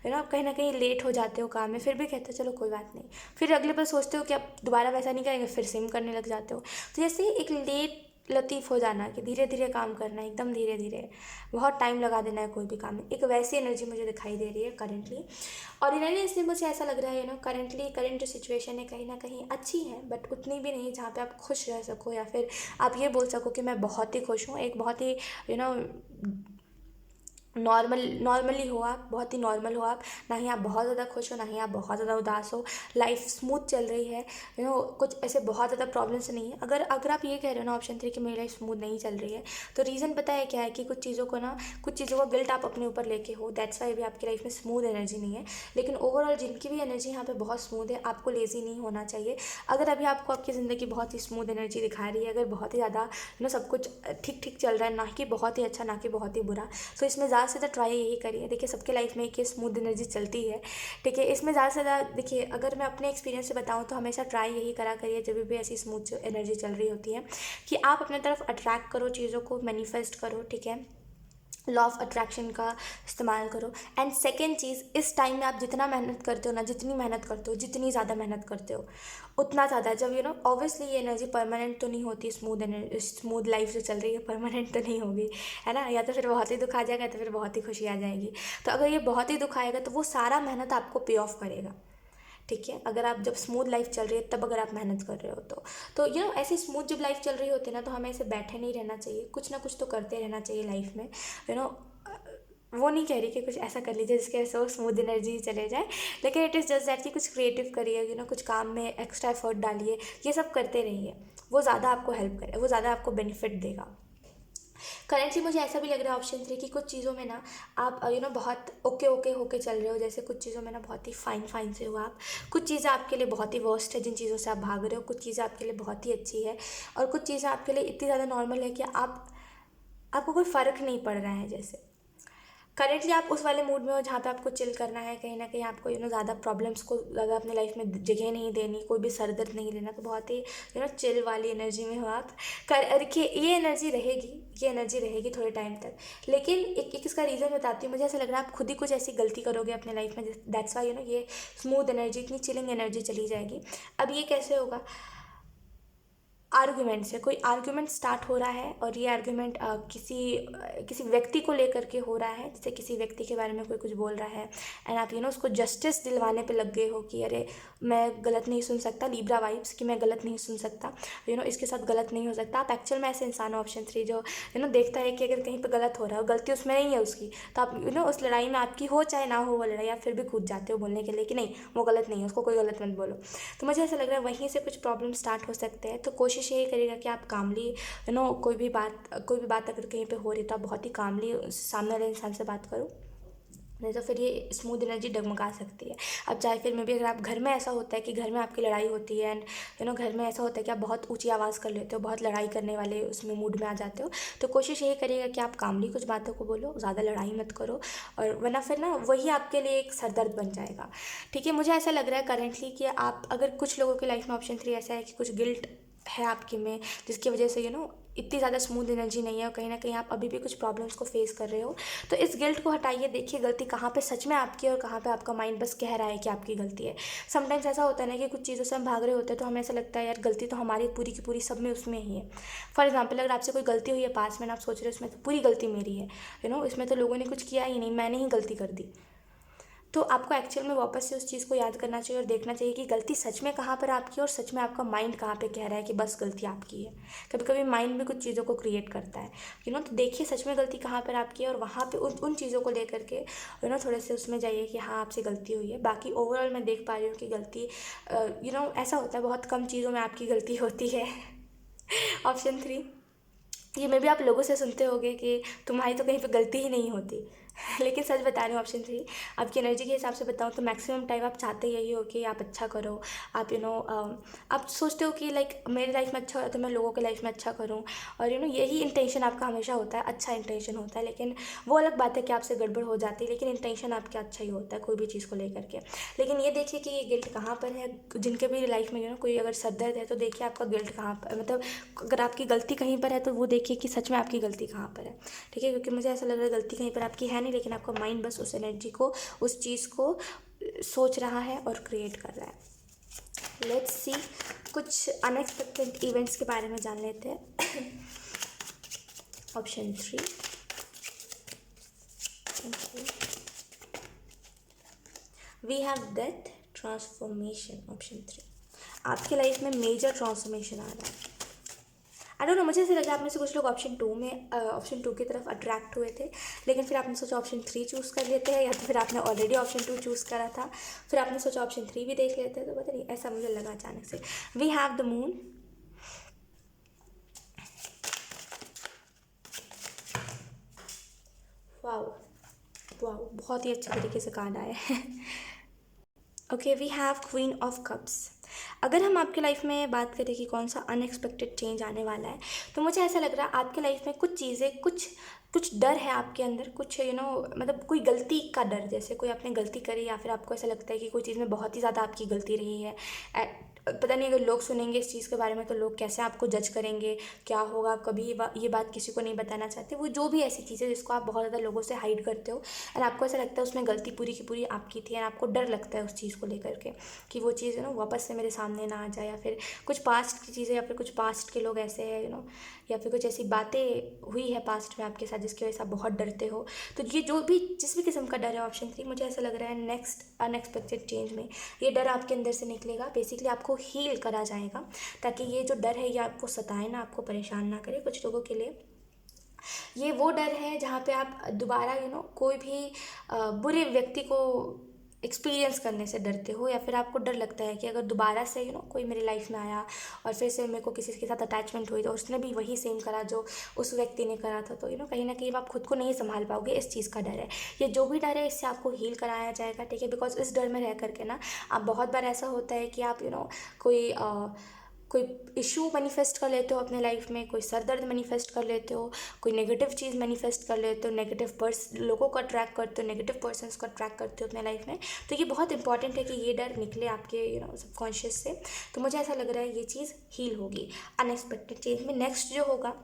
S1: आप कहीं ना कहीं लेट हो जाते हो काम में, फिर भी कहते हो चलो कोई बात नहीं, फिर अगले बार सोचते हो कि अब दोबारा वैसा नहीं करेंगे, फिर सेम करने लग जाते हो। तो जैसे एक लेट लतीफ़ हो जाना कि धीरे धीरे काम करना, एकदम धीरे धीरे, बहुत टाइम लगा देना है कोई भी काम में, एक वैसी एनर्जी मुझे दिखाई दे रही है करेंटली। और इन्होंने इसलिए मुझे ऐसा लग रहा है करंट जो सिचुएशन है कहीं ना कहीं अच्छी है, बट उतनी भी नहीं जहाँ पे आप खुश रह सको, या फिर आप ये बोल सको कि मैं बहुत ही खुश हूँ। एक बहुत ही नॉर्मली हो आप, बहुत ही नॉर्मल हो आप, ना ही आप बहुत ज़्यादा खुश हो, ना ही आप बहुत ज़्यादा उदास हो। लाइफ स्मूथ चल रही है, कुछ ऐसे बहुत ज़्यादा प्रॉब्लम्स नहीं है। अगर आप ये कह रहे हो ना ऑप्शन 3 कि मेरी लाइफ स्मूथ नहीं चल रही है, तो रीज़न पता है क्या है कि कुछ चीज़ों का गिल्ट आप अपने ऊपर लेके हो, दैट्स वाई अभी आपकी लाइफ में स्मूथ एनर्जी नहीं है। लेकिन ओवरऑल जिनकी भी एनर्जी यहाँ पे बहुत स्मूथ है, आपको लेज़ी नहीं होना चाहिए। अगर अभी आपको आपकी ज़िंदगी बहुत ही स्मूथ एनर्जी दिखा रही है, अगर बहुत ही ज़्यादा सब कुछ ठीक ठीक चल रहा है, ना कि बहुत ही अच्छा, ना कि बहुत ही बुरा, तो इसमें ज़्यादा से ज़्यादा ट्राई यही करिए। देखिए सबके लाइफ में एक ये स्मूथ एनर्जी चलती है, ठीक है। इसमें ज़्यादा से ज़्यादा देखिए, अगर मैं अपने एक्सपीरियंस से बताऊँ तो हमेशा ट्राई यही करा करिए जब भी ऐसी स्मूथ एनर्जी चल रही होती है, कि आप अपने तरफ अट्रैक्ट करो, चीज़ों को मैनिफेस्ट करो, ठीक है। लॉ ऑफ अट्रैक्शन का इस्तेमाल करो। एंड सेकेंड चीज़, इस टाइम में आप जितना मेहनत करते हो ना, जितनी मेहनत करते हो, जितनी ज़्यादा मेहनत करते हो उतना ज़्यादा, जब ऑब्वियसली ये एनर्जी परमानेंट तो नहीं होती, स्मूथ लाइफ जो चल रही है परमानेंट तो नहीं होगी, है ना। या तो फिर बहुत ही दुख आ जाएगा, तो फिर बहुत ही खुशी आ जाएगी। तो अगर ये बहुत ही दुख आएगा तो वो सारा मेहनत आपको पे ऑफ करेगा, ठीक है। अगर आप जब स्मूथ लाइफ चल रही है तब अगर आप मेहनत कर रहे हो तो ऐसे स्मूथ जब लाइफ चल रही होती है ना, तो हमें ऐसे बैठे नहीं रहना चाहिए, कुछ ना कुछ तो करते रहना चाहिए लाइफ में, यू नो वो नहीं कह रही कि कुछ ऐसा कर लीजिए जिसके वजह से वो स्मूथ एनर्जी चले जाए, लेकिन इट इज़ जस्ट दैट कि कुछ क्रिएटिव करिए, कुछ काम में एक्स्ट्रा एफर्ट डालिए, ये सब करते रहिए, वो ज़्यादा आपको हेल्प करे, वो ज़्यादा आपको बेनिफिट देगा। करेंटली मुझे ऐसा भी लग रहा है ऑप्शन 3 कि कुछ चीज़ों में ना आप बहुत ओके ओके होके चल रहे हो, जैसे कुछ चीज़ों में ना बहुत ही फाइन से हो आप, कुछ चीज़ें आपके लिए बहुत ही वर्स्ट है जिन चीज़ों से आप भाग रहे हो, कुछ चीज़ें आपके लिए बहुत ही अच्छी है, और कुछ चीज़ें आपके लिए इतनी ज़्यादा नॉर्मल है कि आपको कोई फ़र्क नहीं पड़ रहा है। जैसे करेंटली आप उस वाले मूड में हो जहाँ पे आपको चिल करना है, कहीं ना कहीं आपको ज़्यादा प्रॉब्लम्स को ज़्यादा अपने लाइफ में जगह नहीं देनी, कोई भी सर दर्द नहीं लेना, तो बहुत ही चिल वाली एनर्जी में हो आप। देखिए ये एनर्जी रहेगी थोड़े टाइम तक, लेकिन एक इसका रीज़न बताती हूँ। मुझे ऐसा लग रहा है आप खुद ही कुछ ऐसी गलती करोगे अपने लाइफ में, दैट्स वाई ये स्मूथ एनर्जी, इतनी चिलिंग एनर्जी चली जाएगी। अब ये कैसे होगा? आर्ग्यूमेंट से, कोई आर्ग्यूमेंट स्टार्ट हो रहा है, और ये आर्ग्यूमेंट किसी व्यक्ति को लेकर के हो रहा है, जैसे किसी व्यक्ति के बारे में कोई कुछ बोल रहा है, एंड आप उसको जस्टिस दिलवाने पे लग गए हो कि अरे मैं गलत नहीं सुन सकता, लिब्रा वाइब्स कि मैं गलत नहीं सुन सकता, इसके साथ गलत नहीं हो सकता। आप एक्चुअल में ऐसे इंसान हो ऑप्शन 3 जो देखता है कि अगर कहीं पर गलत हो रहा है, गलती उसमें नहीं है उसकी, तो आप उस लड़ाई में आपकी हो चाहे ना हो वो लड़ाई, आप फिर भी कूद जाते हो बोलने के लिए कि नहीं वो गलत नहीं है, उसको कोई गलत मत बोलो। तो मुझे ऐसा लग रहा है वहीं से कुछ प्रॉब्लम स्टार्ट हो सकते हैं। तो कोशिश यही करिएगा कि आप कामली कोई भी बात अगर कहीं पे हो रही है तो आप बहुत ही कामली सामने वाले इंसान से बात करो, नहीं तो फिर ये स्मूथ एनर्जी डगमगा सकती है। अब चाहे फिर में भी अगर आप घर में ऐसा होता है कि घर में आपकी लड़ाई होती है, एंड घर में ऐसा होता है कि आप बहुत ऊंची आवाज़ कर लेते हो, बहुत लड़ाई करने वाले उसमें मूड में आ जाते हो, तो कोशिश यही करिएगा कि आप कामली कुछ बातों को बोलो, ज़्यादा लड़ाई मत करो, और वरना फिर ना वही आपके लिए एक सरदर्द बन जाएगा, ठीक है। मुझे ऐसा लग रहा है करेंटली कि आप, अगर कुछ लोगों की लाइफ में ऑप्शन 3 ऐसा है कि कुछ गिल्ट है आपके में, जिसकी वजह से इतनी ज़्यादा स्मूथ एनर्जी नहीं है, और कहीं ना कहीं आप अभी भी कुछ प्रॉब्लम्स को फेस कर रहे हो, तो इस गिल्ट को हटाइए। देखिए गलती कहाँ पे सच में आपकी है और कहाँ पे आपका माइंड बस कह रहा है कि आपकी गलती है। समटाइम्स ऐसा होता है ना कि कुछ चीज़ों से हम भाग रहे होते हैं तो हमें ऐसा लगता है यार गलती तो हमारी पूरी की पूरी सब में उसमें ही है। फॉर एग्जाम्पल अगर आपसे कोई गलती हुई है पास में, आप सोच रहे हो इसमें तो पूरी गलती मेरी है, इसमें तो लोगों ने कुछ किया ही नहीं, मैंने ही गलती कर दी, तो आपको एक्चुअल में वापस से उस चीज़ को याद करना चाहिए और देखना चाहिए कि गलती सच में कहाँ पर आपकी है, और सच में आपका माइंड कहाँ पे कह रहा है कि बस गलती आपकी है। कभी कभी माइंड भी कुछ चीज़ों को क्रिएट करता है, तो देखिए सच में गलती कहाँ पर आपकी है, और वहाँ पे उन चीज़ों को लेकर के थोड़े से उसमें जाइए कि हाँ आपसे गलती हुई है। बाकी ओवरऑल मैं देख पा रही हूँ कि गलती ऐसा होता है बहुत कम चीज़ों में आपकी गलती होती है। ऑप्शन 3 ये में भी आप लोगों से सुनते होंगे कि तुम्हारी तो कहीं पे गलती ही नहीं होती, लेकिन सच बता रही हूँ ऑप्शन 3 आपकी एनर्जी के हिसाब से बताऊँ तो मैक्सिमम टाइम आप चाहते यही हो कि आप अच्छा करो, आप आप सोचते हो कि लाइक मेरी लाइफ में अच्छा हो रहा है तो मैं लोगों की लाइफ में अच्छा करूँ, और यही इंटेंशन आपका हमेशा होता है, अच्छा इंटेंशन होता है। लेकिन वो अलग बात है कि आपसे गड़बड़ हो जाती है, लेकिन इंटेंशन आपका अच्छा ही होता है कोई भी चीज़ को लेकर के। लेकिन ये देखिए कि ये गिल्ट कहाँ पर है, जिनके भी लाइफ में कोई अगर सरदर्द है तो देखिए आपका गिल्ट कहाँ पर, मतलब अगर आपकी गलती कहीं पर है तो वो देखिए कि सच में आपकी गलती कहाँ पर है, ठीक है। क्योंकि मुझे ऐसा लग रहा है गलती कहीं पर आपकी है नहीं, लेकिन आपका माइंड बस उस एनर्जी को, उस चीज़ को सोच रहा है और क्रिएट कर रहा है। लेट्स सी कुछ अनएक्सपेक्टेड इवेंट्स के बारे में जान लेते हैं। Option 3 we have death transformation. Option 3 आपकी लाइफ में मेजर ट्रांसफॉर्मेशन आ रहा है। आई डोंट नो, मुझे ऐसा लगा आप में से कुछ लोग ऑप्शन 2 की तरफ अट्रैक्ट हुए थे, लेकिन फिर आपने सोचा ऑप्शन 3 चूज़ कर लेते हैं, या तो फिर आपने ऑलरेडी ऑप्शन 2 चूज़ करा था, फिर आपने सोचा ऑप्शन 3 भी देख लेते हैं, तो पता नहीं ऐसा मुझे लगा अचानक से। We have the moon, wow wow बहुत ही अच्छे तरीके से कार्ड आया है। Okay we have queen of cups. अगर हम आपकी लाइफ में बात करें कि कौन सा अनएक्सपेक्टेड चेंज आने वाला है, तो मुझे ऐसा लग रहा है आपके लाइफ में कुछ चीज़ें, कुछ कुछ डर है आपके अंदर, कुछ मतलब कोई गलती का डर, जैसे कोई आपने गलती करी या फिर आपको ऐसा लगता है कि कोई चीज़ में बहुत ही ज़्यादा आपकी गलती रही है। पता नहीं अगर लोग सुनेंगे इस चीज़ के बारे में तो लोग कैसे आपको जज करेंगे, क्या होगा, कभी ये बात किसी को नहीं बताना चाहते। वो जो भी ऐसी चीज़ें जिसको आप बहुत ज़्यादा लोगों से हाइड करते हो और आपको ऐसा लगता है उसमें गलती पूरी की पूरी आपकी थी और आपको डर लगता है उस चीज़ को लेकर के कि वो चीज़ वापस से मेरे सामने ना आ जाए, या फिर कुछ पास्ट की चीज़ें, या फिर कुछ पास्ट के लोग ऐसे हैं या फिर कुछ ऐसी बातें हुई है पास्ट में आपके साथ जिसकी वजह से आप बहुत डरते हो। तो ये जो भी जिस भी किस्म का डर है, ऑप्शन 3 मुझे ऐसा लग रहा है नेक्स्ट अनएक्सपेक्टेड चेंज में ये डर आपके अंदर से निकलेगा, बेसिकली आपको हील करा जाएगा, ताकि ये जो डर है ये आपको सताए ना, आपको परेशान ना करे। कुछ लोगों के लिए ये वो डर है जहाँ पे आप दोबारा कोई भी बुरे व्यक्ति को एक्सपीरियंस करने से डरते हो, या फिर आपको डर लगता है कि अगर दोबारा से कोई मेरी लाइफ में आया और फिर से मेरे को किसी के साथ अटैचमेंट हुई तो उसने भी वही सेम करा जो उस व्यक्ति ने करा था, तो कहीं ना कहीं आप खुद को नहीं संभाल पाओगे। इस चीज़ का डर है। ये जो भी डर है इससे आपको हील कराया जाएगा, ठीक है। बिकॉज इस डर में रह करके ना आप बहुत बार ऐसा होता है कि आप कोई कोई इशू मैनिफेस्ट कर लेते हो अपने लाइफ में, कोई सर दर्द मैनिफेस्ट कर लेते हो, कोई नेगेटिव चीज़ मैनिफेस्ट कर लेते हो, नेगेटिव लोगों का ट्रैक करते हो, नेगेटिव पर्सन्स का ट्रैक करते हो अपने लाइफ में। तो ये बहुत इंपॉर्टेंट है कि ये डर निकले आपके सबकॉन्शियस से। तो मुझे ऐसा लग रहा है ये चीज़ हील होगी अनएक्सपेक्टेड चेंज में। नेक्स्ट जो होगा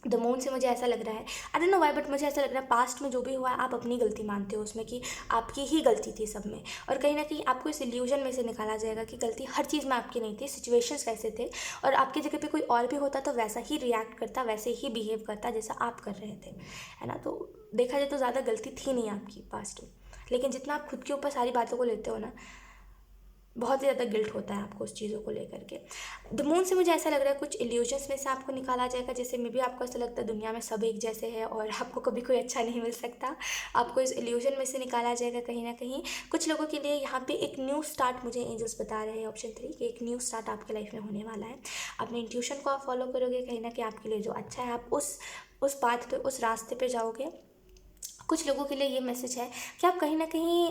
S1: द मून से मुझे ऐसा लग रहा है, I don't know why, but मुझे ऐसा लग रहा है पास्ट में जो भी हुआ है आप अपनी गलती मानते हो उसमें, कि आपकी ही गलती थी सब में, और कहीं ना कहीं आपको इस इल्यूजन में से निकाला जाएगा कि गलती हर चीज़ में आपकी नहीं थी, सिचुएशंस वैसे थे और आपकी जगह पे कोई और भी होता तो वैसा ही रिएक्ट करता, वैसे ही बिहेव करता जैसा आप कर रहे थे, है ना। तो देखा जाए तो ज़्यादा गलती थी नहीं आपकी पास्ट में, लेकिन जितना आप खुद के ऊपर सारी बातों को लेते हो ना, बहुत ही ज़्यादा गिल्ट होता है आपको उस चीज़ों को लेकर के। द मून से मुझे ऐसा लग रहा है कुछ इल्यूजन्स में से आपको निकाला जाएगा, जैसे मे भी आपको ऐसा लगता है दुनिया में सब एक जैसे है और आपको कभी कोई अच्छा नहीं मिल सकता, आपको इस इल्यूजन में से निकाला जाएगा कहीं ना कहीं। कुछ लोगों के लिए यहाँ पे एक न्यू स्टार्ट मुझे एंजल्स बता रहे हैं, ऑप्शन 3, कि एक न्यू स्टार्ट आपके लाइफ में होने वाला है। अपने इंट्यूशन को आप फॉलो करोगे, कहीं ना कहीं आपके लिए जो अच्छा है आप उस पाथ पे, उस रास्ते पे जाओगे। कुछ लोगों के लिए ये मैसेज है कि आप कहीं ना कहीं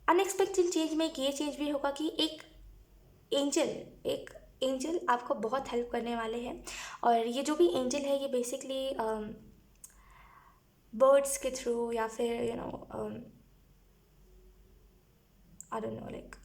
S1: अनएक्सपेक्टेड चेंज में एक ये चेंज भी होगा कि एक एंजल आपको बहुत हेल्प करने वाले हैं, और ये जो भी एंजल है ये बेसिकली बर्ड्स के थ्रू या फिर I don't know like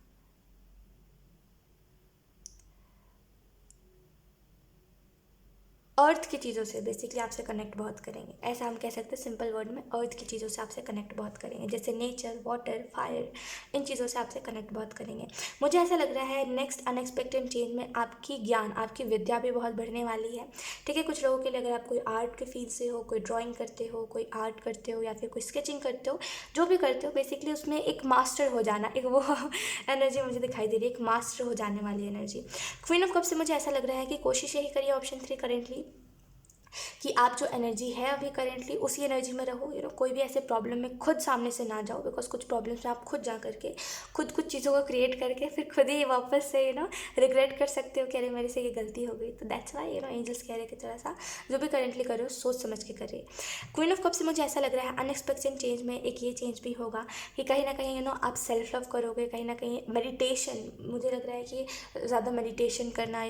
S1: earth की चीज़ों से बेसिकली आपसे कनेक्ट बहुत करेंगे, ऐसा हम कह सकते हैं सिंपल वर्ड में। अर्थ की चीज़ों से आपसे कनेक्ट बहुत करेंगे, जैसे नेचर, वाटर, फायर, इन चीज़ों से आपसे कनेक्ट बहुत करेंगे। मुझे ऐसा लग रहा है नेक्स्ट अनएक्सपेक्टेड चेंज में आपकी ज्ञान, आपकी विद्या भी बहुत बढ़ने वाली है, ठीक है। कुछ लोगों के लिए अगर आप कोई आर्ट के फील्ड से हो, कोई ड्राइंग करते हो, कोई आर्ट करते हो, या फिर कोई स्केचिंग करते हो, जो भी करते हो बेसिकली उसमें एक मास्टर हो जाना, एक वो एनर्जी मुझे दिखाई दे रही है, एक मास्टर हो जाने वाली एनर्जी। क्वीन ऑफ कप से मुझे ऐसा लग रहा है कि कोशिश यही करिए, ऑप्शन 3 करेंटली, कि आप जो एनर्जी है अभी करेंटली उसी एनर्जी में रहो। कोई भी ऐसे प्रॉब्लम में खुद सामने से ना जाओ, बिकॉज कुछ प्रॉब्लम्स में आप खुद जा करके खुद कुछ चीज़ों को क्रिएट करके फिर खुद ही वापस से रिग्रेट कर सकते हो कि अरे मेरे से ये गलती हो गई। तो दैट्स वाई एंजल्स कह रहे कि थोड़ा सा जो भी करेंटली करो सोच समझ के करिए। क्वीन ऑफ कप से मुझे ऐसा लग रहा है अनएक्सपेक्टेड चेंज में एक ये चेंज भी होगा कि कहीं ना कहीं आप सेल्फ लव करोगे, कहीं ना कहीं मेडिटेशन, मुझे लग रहा है कि ज़्यादा मेडिटेशन करना,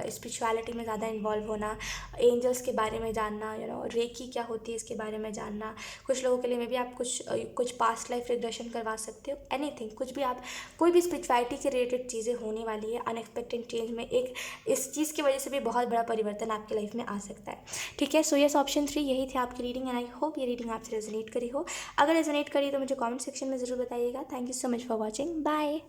S1: स्पिरिचुअलिटी में ज़्यादा इन्वॉल्व होना, एंजल्स के बारे में जानना, रेकी क्या होती है इसके बारे में जानना। कुछ लोगों के लिए में भी आप कुछ पास्ट लाइफ रिग्रेशन करवा सकते हो, एनीथिंग, कुछ भी आप, कोई भी स्पिरिचुअलिटी से रिलेटेड चीज़ें होने वाली है अनएक्सपेक्टेड चेंज में। एक इस चीज़ की वजह से भी बहुत बड़ा परिवर्तन आपकी लाइफ में आ सकता है, ठीक है। सो यस, ऑप्शन 3 यही थी आपकी रीडिंग, एंड आई होप ये रीडिंग आपसे रेजोनेट करी हो। अगर रेजोनेट करी तो मुझे कॉमेंट सेक्शन में ज़रूर बताइएगा। Thank you so much for watching, bye.